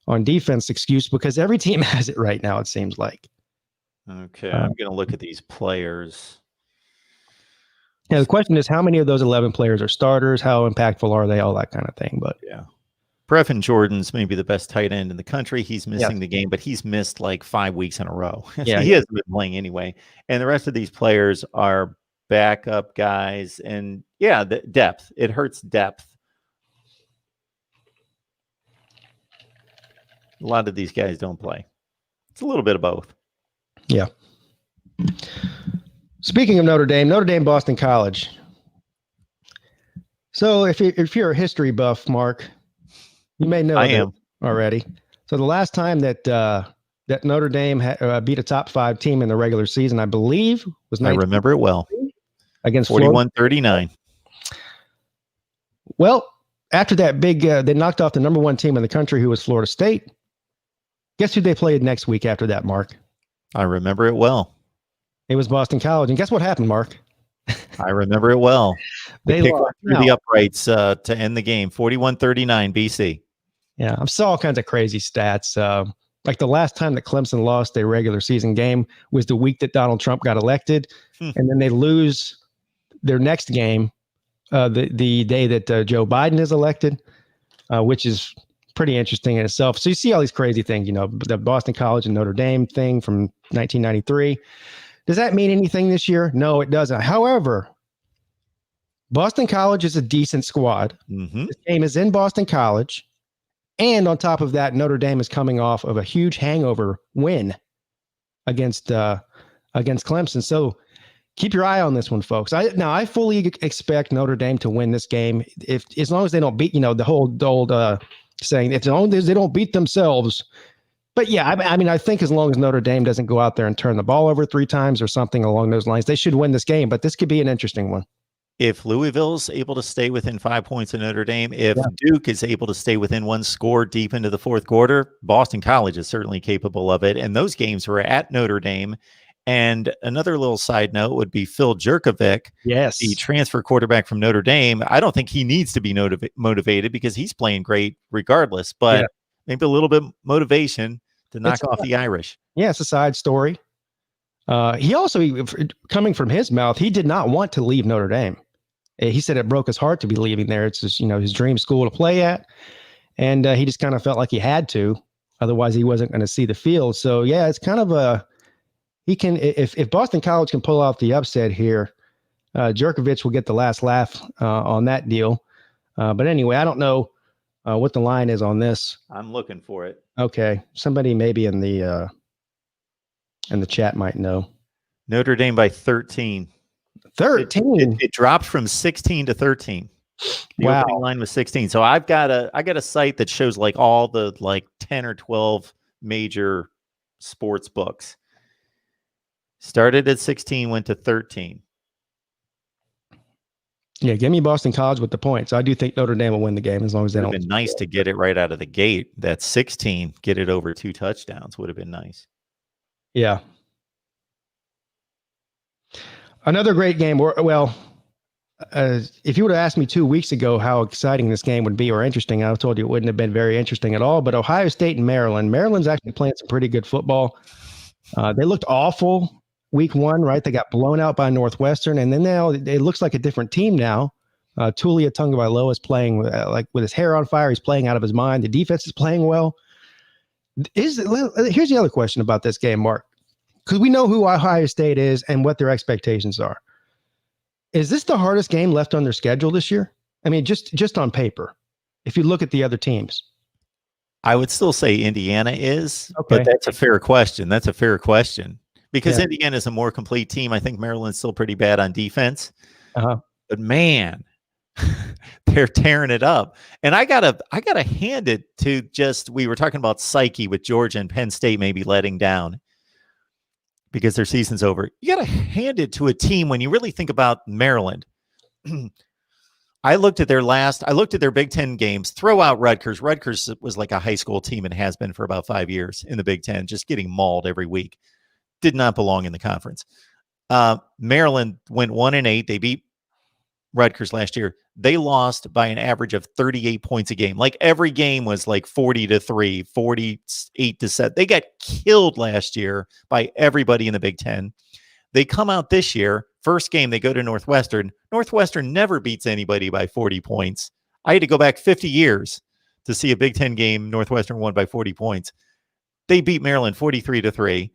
on defense excuse, because every team has it right now, it seems like. Okay, I'm going to look at these players. Yeah, the question is, how many of those 11 players are starters? How impactful are they? All that kind of thing. But yeah, Brevin Jordan's maybe the best tight end in the country. He's missing the game, but he's missed like 5 weeks in a row. Yeah, he hasn't been playing anyway. And the rest of these players are backup guys. And yeah, the depth. It hurts depth. A lot of these guys don't play. It's a little bit of both. Yeah. Speaking of Notre Dame, Boston College. So if you're a history buff, Mark, you may know I am already. So the last time that Notre Dame beat a top 5 team in the regular season, I believe, was I remember it well. Against 41-39. Well, after that big, they knocked off the number 1 team in the country, who was Florida State. Guess who they played next week after that, Mark? I remember it well. It was Boston College. And guess what happened, Mark? I remember it well. They kicked through the uprights to end the game. 41-39 BC. Yeah, I saw all kinds of crazy stats. Like the last time that Clemson lost a regular season game was the week that Donald Trump got elected. And then they lose their next game the day that Joe Biden is elected. which is pretty interesting in itself. So you see all these crazy things, the Boston College and Notre Dame thing from 1993. Does that mean anything this year? No, it doesn't. However, Boston College is a decent squad. Mm-hmm. This game is in Boston College. And on top of that, Notre Dame is coming off of a huge hangover win against Clemson. So keep your eye on this one, folks. I fully expect Notre Dame to win this game, as long as they don't beat, the old saying, if as long as they don't beat themselves. But yeah, I think as long as Notre Dame doesn't go out there and turn the ball over 3 times or something along those lines, they should win this game. But this could be an interesting one. If Louisville's able to stay within 5 points of Notre Dame, if Duke is able to stay within 1 score deep into the fourth quarter, Boston College is certainly capable of it. And those games were at Notre Dame. And another little side note would be Phil Jurkovec, the transfer quarterback from Notre Dame. I don't think he needs to be motivated because he's playing great regardless, but maybe a little bit motivation to knock off the Irish. Yeah, it's a side story. He also, coming from his mouth, he did not want to leave Notre Dame. He said it broke his heart to be leaving there. It's just, his dream school to play at. And he just kind of felt like he had to. Otherwise, he wasn't going to see the field. So, yeah, it's kind of he can, if Boston College can pull off the upset here, Jurkovec will get the last laugh on that deal. But anyway, I don't know what the line is on this. I'm looking for it. Okay. Somebody maybe in the chat might know. Notre Dame by 13. 13. It dropped from 16 to 13. The opening line was 16. So I got a site that shows like all the 10 or 12 major sports books. Started at 16, went to 13. Yeah, give me Boston College with the points. I do think Notre Dame will win the game as long as they don't. Would have been nice to get it right out of the gate. That 16, get it over 2 touchdowns would have been nice. Yeah. Another great game. Well, if you would have asked me 2 weeks ago how exciting this game would be or interesting, I would have told you it wouldn't have been very interesting at all. But Ohio State and Maryland's actually playing some pretty good football. They looked awful week 1, right? They got blown out by Northwestern, and then now it looks like a different team now. Tulia Tagovailoa is playing with his hair on fire. He's playing out of his mind. The defense is playing well. Here's the other question about this game, Mark, because we know who Ohio State is and what their expectations are. Is this the hardest game left on their schedule this year? I mean, just on paper, if you look at the other teams. I would still say Indiana is, but that's a fair question. Because Indiana is a more complete team. I think Maryland's still pretty bad on defense. But man, they're tearing it up. And I gotta hand it to we were talking about psyche with Georgia and Penn State maybe letting down because their season's over. You got to hand it to a team when you really think about Maryland. I looked at their Big Ten games, throw out Rutgers. Rutgers was like a high school team and has been for about 5 years in the Big Ten, just getting mauled every week. Did not belong in the conference. Maryland went 1-8. They beat Rutgers last year. They lost by an average of 38 points a game. Like every game was like 40-3, 48-7. They got killed last year by everybody in the Big Ten. They come out this year. First game, they go to Northwestern. Northwestern never beats anybody by 40 points. I had to go back 50 years to see a Big Ten game. Northwestern won by 40 points. They beat Maryland 43-3.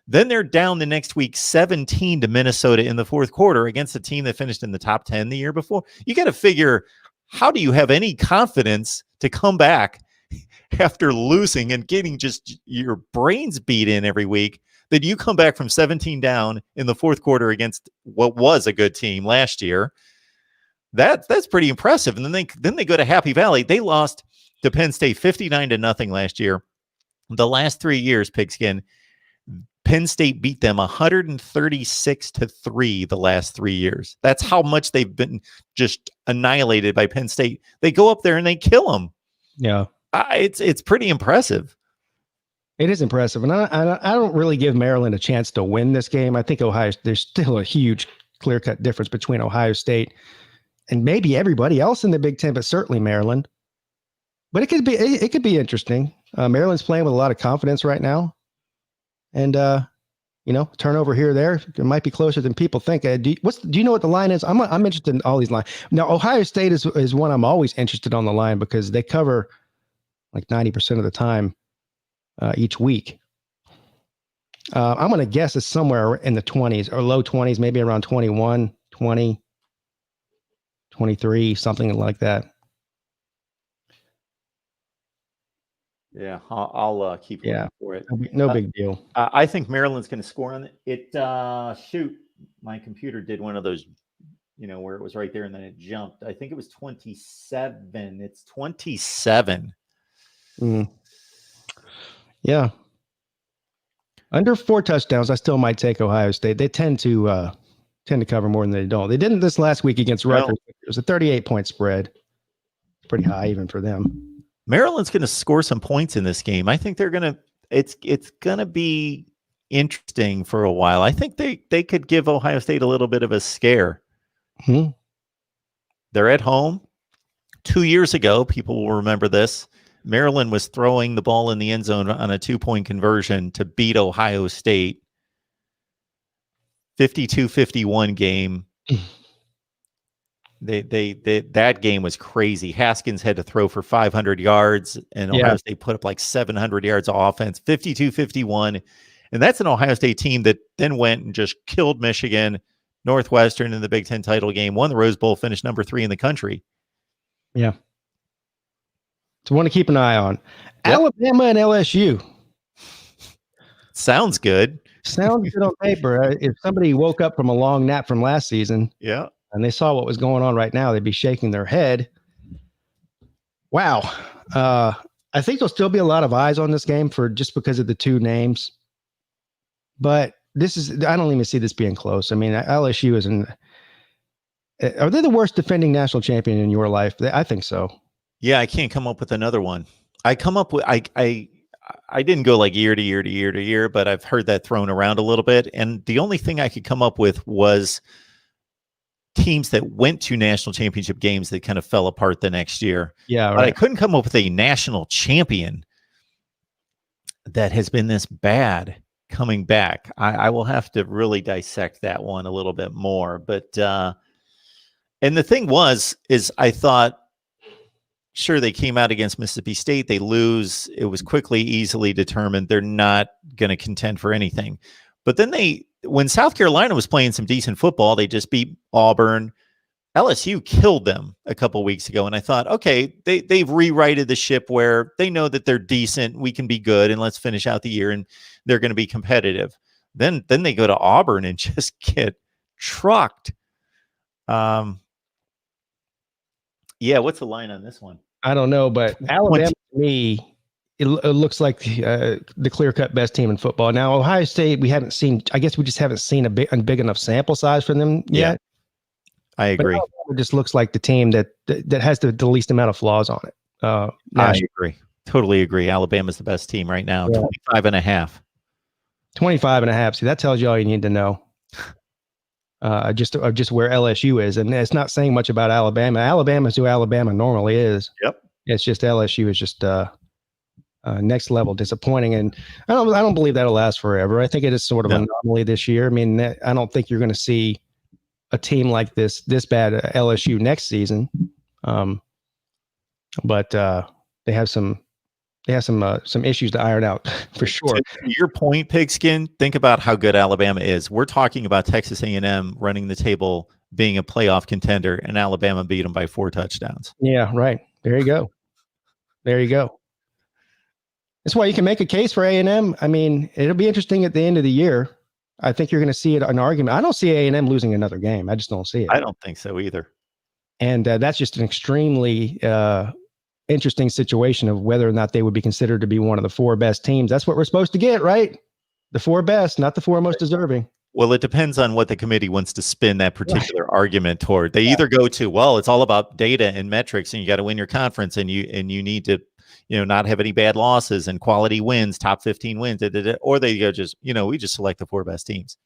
Then they're down the next week 17 to Minnesota in the fourth quarter against a team that finished in the top 10 the year before. You got to figure, how do you have any confidence to come back after losing and getting just your brains beat in every week, that you come back from 17 down in the fourth quarter against what was a good team last year? That's pretty impressive. And then they go to Happy Valley. They lost to Penn State 59-0 last year. The last 3 years, Pigskin, Penn State beat them 136-3 the last 3 years. That's how much they've been just annihilated by Penn State. They go up there and they kill them. Yeah. It's pretty impressive. It is impressive. And I don't really give Maryland a chance to win this game. I think there's still a huge clear-cut difference between Ohio State and maybe everybody else in the Big Ten, but certainly Maryland. But it could be interesting. Maryland's playing with a lot of confidence right now. And turnover here or there. It might be closer than people think. Do you know what the line is? I'm interested in all these lines. Now, Ohio State is one I'm always interested on the line because they cover like 90% of the time each week. I'm going to guess it's somewhere in the 20s or low 20s, maybe around 21, 20, 23, something like that. Yeah, I'll keep looking for it. No big deal. I think Maryland's going to score on it. Shoot, my computer did one of those, where it was right there and then it jumped. I think it was 27. It's 27. Yeah. Under 4 touchdowns, I still might take Ohio State. They tend to cover more than they don't. They didn't this last week against Rutgers. It was a 38-point spread. Pretty high even for them. Maryland's going to score some points in this game. I think they're going to. It's going to be interesting for a while. I think they could give Ohio State a little bit of a scare. They're at home. 2 years ago, people will remember this. Maryland was throwing the ball in the end zone on a 2-point conversion to beat Ohio State. 52-51 game. That game was crazy. Haskins had to throw for 500 yards, and Ohio State put up like 700 yards of offense, 52-51. And that's an Ohio State team that then went and just killed Michigan, Northwestern in the Big Ten title game, won the Rose Bowl, finished number 3 in the country. Yeah. So want to keep an eye on. Yep. Alabama and LSU. Sounds good. Sounds good on paper. If somebody woke up from a long nap from last season, and they saw what was going on right now, they'd be shaking their head. Wow. I think there'll still be a lot of eyes on this game just because of the 2 names. But I don't even see this being close. I mean, LSU are they the worst defending national champion in your life? I think so. Yeah, I can't come up with another one. I didn't go like year to year to year to year, but I've heard that thrown around a little bit. And the only thing I could come up with was teams that went to national championship games that kind of fell apart the next year. Yeah, right. But I couldn't come up with a national champion that has been this bad coming back. I will have to really dissect that one a little bit more. But and the thing is I thought, sure, they came out against Mississippi State. They lose. It was easily determined they're not going to contend for anything. But then when South Carolina was playing some decent football, they just beat Auburn. LSU killed them a couple weeks ago. And I thought, okay, they've rewrited the ship where they know that they're decent. We can be good and let's finish out the year and they're going to be competitive. Then they go to Auburn and just get trucked. Yeah, what's the line on this one? I don't know, but Alabama, to me, it looks like the clear-cut best team in football. Now, Ohio State, we haven't seen. I guess we just haven't seen a big enough sample size for them yet. I agree. It just looks like the team that has the least amount of flaws on it. I agree. Totally agree. Alabama's the best team right now. 25.5. 25.5. See, that tells you all you need to know. Just where LSU is, and it's not saying much about Alabama. Alabama's who Alabama normally is. Yep. It's just LSU is just next level disappointing, and I don't believe that'll last forever. I think it is sort of an anomaly this year. I mean, I don't think you're going to see a team like this bad LSU next season. But they have some issues to iron out for sure. To your point, Pigskin, think about how good Alabama is. We're talking about Texas A&M running the table, being a playoff contender, and Alabama beat them by 4 touchdowns. Yeah, right. There you go. That's why you can make a case for A&M. I mean, it'll be interesting at the end of the year. I think you're going to see an argument. I don't see A&M losing another game. I just don't see it. I don't think so either. And that's just an extremely interesting situation of whether or not they would be considered to be one of the 4 best teams. That's what we're supposed to get, right? The 4 best, not the 4 most deserving. Well, it depends on what the committee wants to spin that particular argument toward. They either go to, well, it's all about data and metrics, and you got to win your conference, and you need to, not have any bad losses and quality wins, top 15 wins, or they go just, we just select the 4 best teams.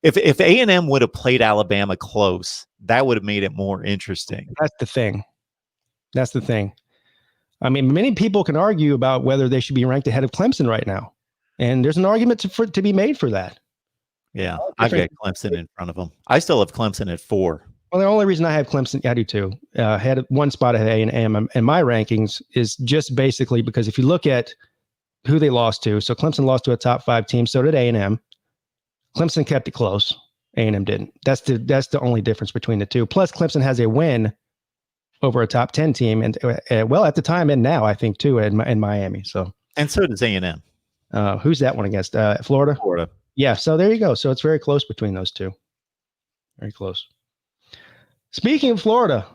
If A&M would have played Alabama close, that would have made it more interesting. That's the thing. I mean, many people can argue about whether they should be ranked ahead of Clemson right now. And there's an argument to be made for that. Yeah, I've got Clemson in front of them. I still have Clemson at 4. Well, the only reason I have Clemson, I do too, had one spot ahead of A&M in my rankings is just basically because if you look at who they lost to, so Clemson lost to a top 5 team, so did A&M. Clemson kept it close. A&M didn't. That's the only difference between the two. Plus, Clemson has a win over a top 10 team, and well, at the time and now, I think too, in Miami. So, and so does A&M. Who's that one against? Florida. Florida. Yeah. So there you go. So it's very close between those two. Very close. Speaking of Florida,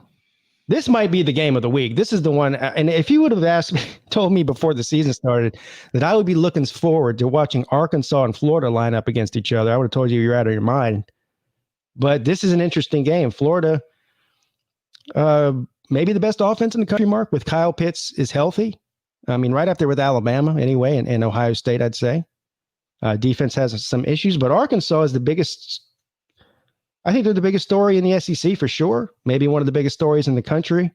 this might be the game of the week. This is the one. And if you would have told me before the season started that I would be looking forward to watching Arkansas and Florida line up against each other, I would have told you you're out of your mind. But this is an interesting game. Florida, maybe the best offense in the country, Mark, with Kyle Pitts is healthy. I mean, right up there with Alabama anyway, and Ohio State, I'd say. Defense has some issues, but Arkansas is the biggest. I think they're the biggest story in the SEC for sure. Maybe one of the biggest stories in the country.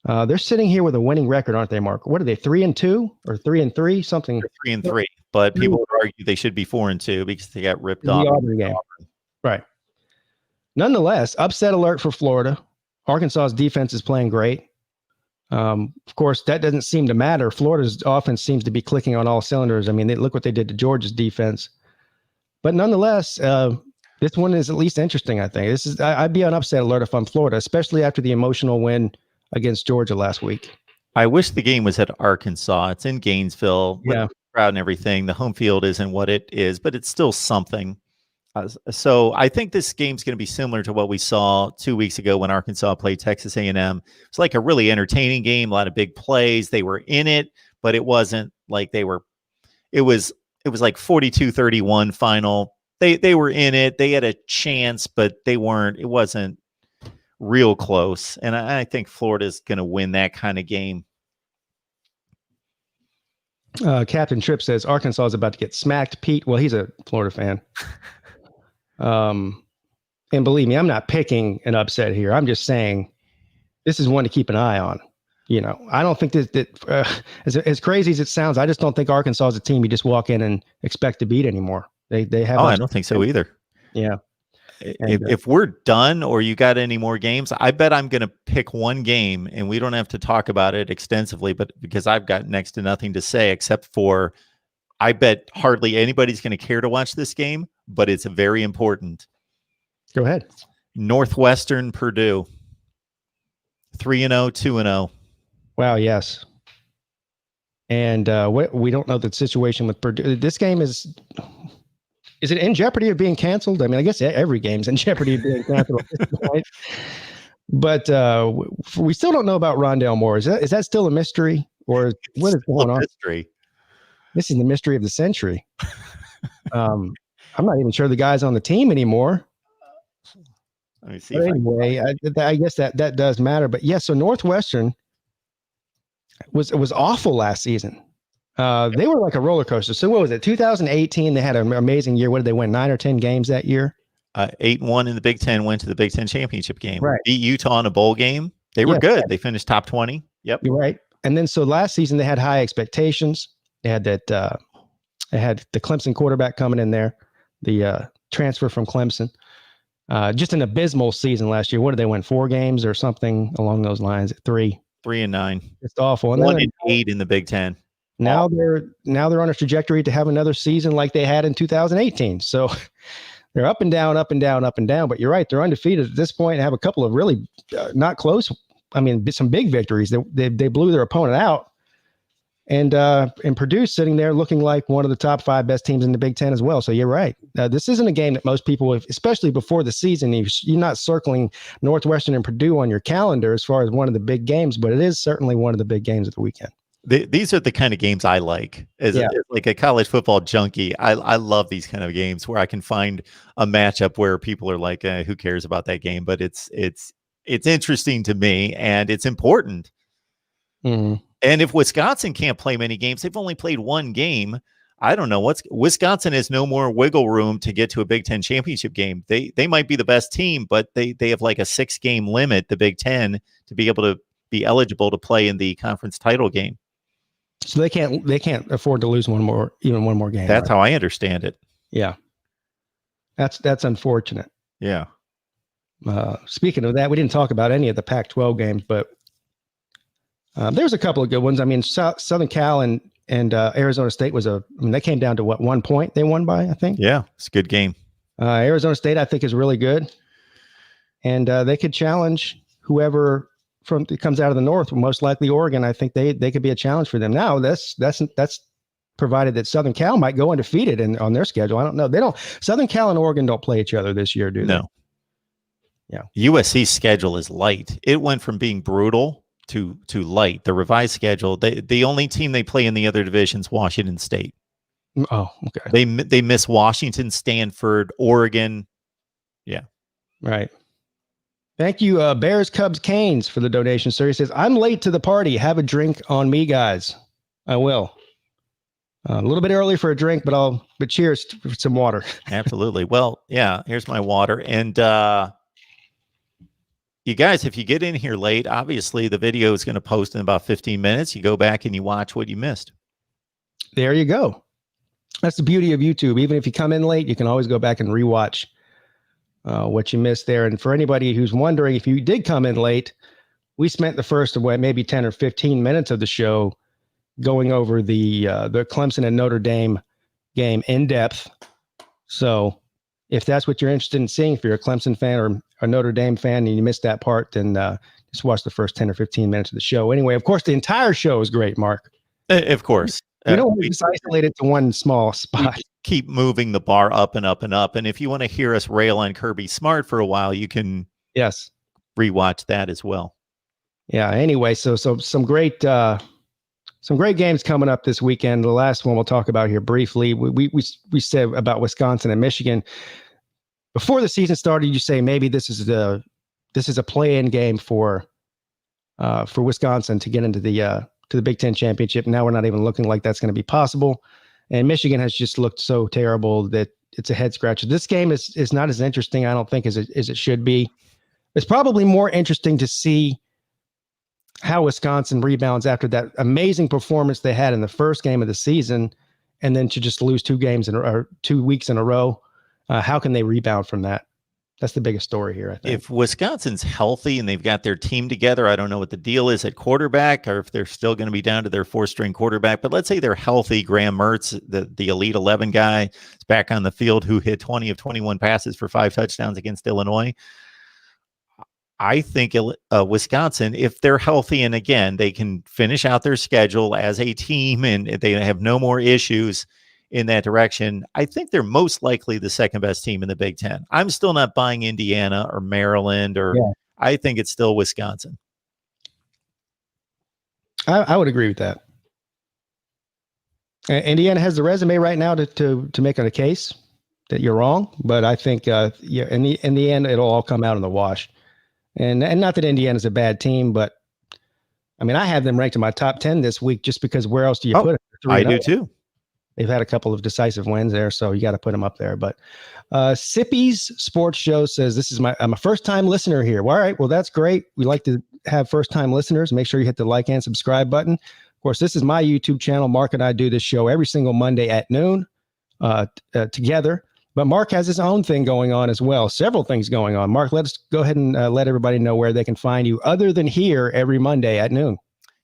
They're sitting here with a winning record, aren't they, Mark? What are they, 3-2 or 3-3? Something. They're 3-3, but people would argue they should be 4-2 because they got ripped off. The Auburn game. Right. Nonetheless, upset alert for Florida. Arkansas's defense is playing great. Of course, that doesn't seem to matter. Florida's offense seems to be clicking on all cylinders. I mean, look what they did to Georgia's defense. But nonetheless, this one is at least interesting, I think. I'd be on upset alert if I'm Florida, especially after the emotional win against Georgia last week. I wish the game was at Arkansas. It's in Gainesville with the crowd and everything. The home field isn't what it is, but it's still something. So I think this game's going to be similar to what we saw 2 weeks ago when Arkansas played Texas A&M. It's like a really entertaining game, a lot of big plays. They were in it, but it wasn't like they were. It was like 42-31 final. They were in it. They had a chance, but they weren't. It wasn't real close. And I think Florida's going to win that kind of game. Captain Tripp says Arkansas is about to get smacked. Pete, well, he's a Florida fan. And believe me, I'm not picking an upset here. I'm just saying this is one to keep an eye on. You know, I don't think that as crazy as it sounds, I just don't think Arkansas is a team you just walk in and expect to beat anymore. They have. I don't think so either. Yeah. If we're done or you got any more games, I bet I'm going to pick one game and we don't have to talk about it extensively, but because I've got next to nothing to say except for I bet hardly anybody's going to care to watch this game, but it's very important. Go ahead. Northwestern, Purdue. 3-0, 2-0. Wow, yes. And we don't know the situation with Purdue. This game is it in jeopardy of being canceled? I mean, I guess every game's in jeopardy of being canceled at this point. But we still don't know about Rondale Moore. Is that still a mystery? Or what is going on? Mystery. This is the mystery of the century. I'm not even sure the guy's on the team anymore. Let me see. But anyway, I guess that does matter. But yeah, so Northwestern was awful last season. They were like a roller coaster. So what was it? 2018, they had an amazing year. What did they win? 9 or 10 games that year? 8-1 in the Big Ten, went to the Big Ten championship game. Right. Beat Utah in a bowl game. They were good. They finished top 20. Yep. You're right. And then so last season they had high expectations. They had they had the Clemson quarterback coming in there, the transfer from Clemson. Just an abysmal season last year. What did they win? 4 games or something along those lines? 3. 3-9. It's awful. And 1-8 in the Big Ten. Now they're on a trajectory to have another season like they had in 2018. So they're up and down, up and down, up and down. But you're right, they're undefeated at this point and have a couple of really not close. I mean, some big victories. They blew their opponent out. And Purdue's sitting there looking like one of the top 5 best teams in the Big Ten as well. So you're right. This isn't a game that most people, especially before the season, you're not circling Northwestern and Purdue on your calendar as far as one of the big games, but it is certainly one of the big games of the weekend. These are the kind of games I like as like a college football junkie. I love these kind of games where I can find a matchup where people are like, who cares about that game? But it's interesting to me and it's important. Mm-hmm. And if Wisconsin can't play many games, they've only played 1 game. I don't know Wisconsin has no more wiggle room to get to a Big Ten championship game. They might be the best team, but they have like a 6-game limit, the Big Ten, to be able to be eligible to play in the conference title game. So they can't afford to lose even one more game. That's how I understand it. Yeah. That's unfortunate. Yeah. Speaking of that, we didn't talk about any of the Pac-12 games, but there's a couple of good ones. I mean, Southern Cal and Arizona State they came down to 1 point they won by, I think. Yeah, it's a good game. Arizona State, I think, is really good, and they could challenge whoever comes out of the North. Most likely Oregon. I think they could be a challenge for them. Now that's provided that Southern Cal might go undefeated on their schedule. I don't know. They don't. Southern Cal and Oregon don't play each other this year, do they? No. Yeah. USC's schedule is light. It went from being brutal to light. The revised schedule. The only team they play in the other divisions, Washington State. Oh, okay. They miss Washington, Stanford, Oregon. Yeah. Right. Thank you, Bears, Cubs, Canes, for the donation, sir. He says, I'm late to the party. Have a drink on me, guys. I will. A little bit early for a drink, but cheers for some water. Absolutely. Well, yeah, here's my water. And you guys, if you get in here late, obviously the video is going to post in about 15 minutes. You go back and you watch what you missed. There you go. That's the beauty of YouTube. Even if you come in late, you can always go back and rewatch what you missed there. And for anybody who's wondering, if you did come in late, we spent the first maybe 10 or 15 minutes of the show going over the Clemson and Notre Dame game in depth. So if that's what you're interested in seeing, if you're a Clemson fan or a Notre Dame fan and you missed that part, then just watch the first 10 or 15 minutes of the show. Anyway, of course, the entire show is great, Mark. Of course. We don't just isolate it to one small spot. Keep moving the bar up and up and up. And if you want to hear us rail on Kirby Smart for a while, you can rewatch that as well. Yeah. Anyway, so some great games coming up this weekend. The last one we'll talk about here briefly. We said about Wisconsin and Michigan before the season started. You say maybe this is a play-in game for Wisconsin to get into the Big Ten championship. Now we're not even looking like that's going to be possible. And Michigan has just looked so terrible that it's a head scratcher. This game is not as interesting, I don't think, as it should be. It's probably more interesting to see how Wisconsin rebounds after that amazing performance they had in the first game of the season, and then to just lose 2 weeks in a row. How can they rebound from that? That's the biggest story here, I think. If Wisconsin's healthy and they've got their team together, I don't know what the deal is at quarterback, or if they're still going to be down to their 4th-string quarterback. But let's say they're healthy. Graham Mertz, the Elite 11 guy, is back on the field, who hit 20 of 21 passes for 5 touchdowns against Illinois. I think Wisconsin, if they're healthy and, again, they can finish out their schedule as a team and they have no more issues in that direction, I think they're most likely the second best team in the Big Ten. I'm still not buying Indiana or Maryland, I think it's still Wisconsin. I would agree with that. Indiana has the resume right now to make a case that you're wrong, but I think in the end it'll all come out in the wash. And not that Indiana's a bad team, but I mean, I have them ranked in my top 10 this week just because where else do you put it? I do too. They've had a couple of decisive wins there, so you got to put them up there. But Sippy's Sports Show says, I'm a first-time listener here. Well, all right, well, that's great. We like to have first-time listeners. Make sure you hit the like and subscribe button. Of course, this is my YouTube channel. Mark and I do this show every single Monday at noon together. But Mark has his own thing going on as well. Several things going on. Mark, let's go ahead and let everybody know where they can find you other than here every Monday at noon.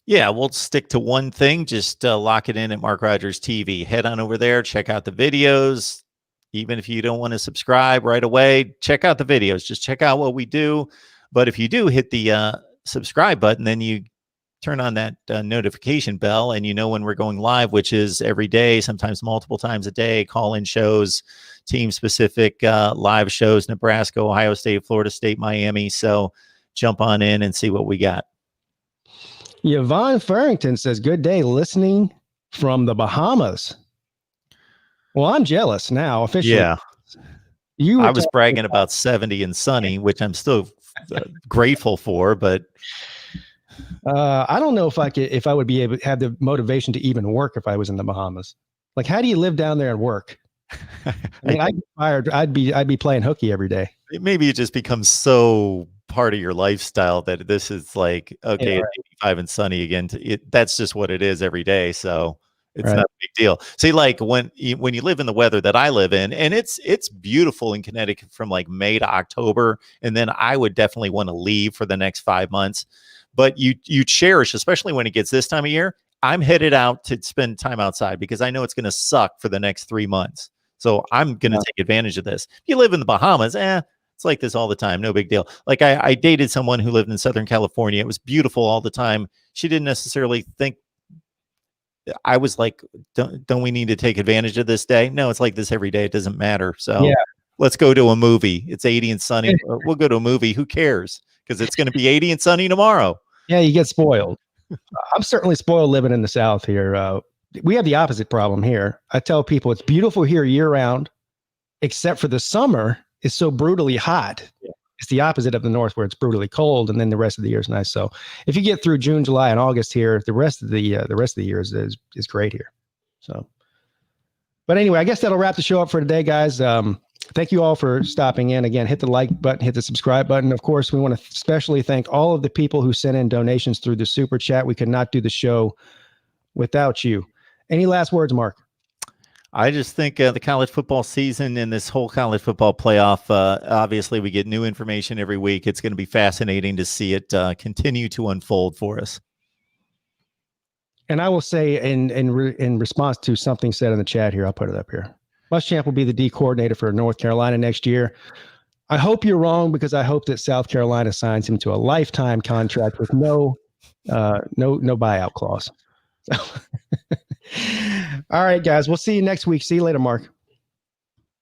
Yeah, we'll stick to one thing. Just lock it in at Mark Rogers TV. Head on over there. Check out the videos. Even if you don't want to subscribe right away, check out the videos. Just check out what we do. But if you do hit the subscribe button, then you turn on that notification bell and you know when we're going live, which is every day, sometimes multiple times a day, call-in shows, team-specific live shows, Nebraska, Ohio State, Florida State, Miami. So jump on in and see what we got. Yvonne Farrington says, good day listening from the Bahamas. Well, I'm jealous now, officially. Yeah. I was bragging about 70 and sunny, which I'm still grateful for, but I don't know if I would be able to have the motivation to even work if I was in the Bahamas. Like, how do you live down there and work? I mean, I'd be fired. I'd be playing hooky every day. Maybe it just becomes so part of your lifestyle that this is like, okay, yeah, right. 85 and sunny again. That's just what it is every day. So It's Right. not a big deal. See, like when you live in the weather that I live in, and it's beautiful in Connecticut from like May to October, and then I would definitely want to leave for the next 5 months. But you cherish, especially when it gets this time of year. I'm headed out to spend time outside because I know it's going to suck for the next 3 months. So I'm going to take advantage of this. If you live in the Bahamas, it's like this all the time. No big deal. Like I dated someone who lived in Southern California. It was beautiful all the time. She didn't necessarily think. I was like, don't we need to take advantage of this day? No, it's like this every day. It doesn't matter. So Yeah. let's go to a movie. It's 80 and sunny. We'll go to a movie. Who cares? Because it's going to be 80 and sunny tomorrow. Yeah, you get spoiled. I'm certainly spoiled living in the South here. We have the opposite problem here. I tell people it's beautiful here year round, except for the summer is so brutally hot. Yeah. It's the opposite of the North where it's brutally cold, and then the rest of the year is nice. So if you get through June, July, and August here, the rest of the year is great here. So, but anyway, I guess that'll wrap the show up for today, guys. Thank you all for stopping in. Again, hit the like button, hit the subscribe button. Of course, we want to especially thank all of the people who sent in donations through the super chat. We could not do the show without you. Any last words, Mark? I just think the college football season and this whole college football playoff, obviously we get new information every week. It's going to be fascinating to see it continue to unfold for us. And I will say in response to something said in the chat here, I'll put it up here. Muschamp will be the D coordinator for North Carolina next year. I hope you're wrong because I hope that South Carolina signs him to a lifetime contract with no buyout clause. All right, guys. We'll see you next week. See you later, Mark.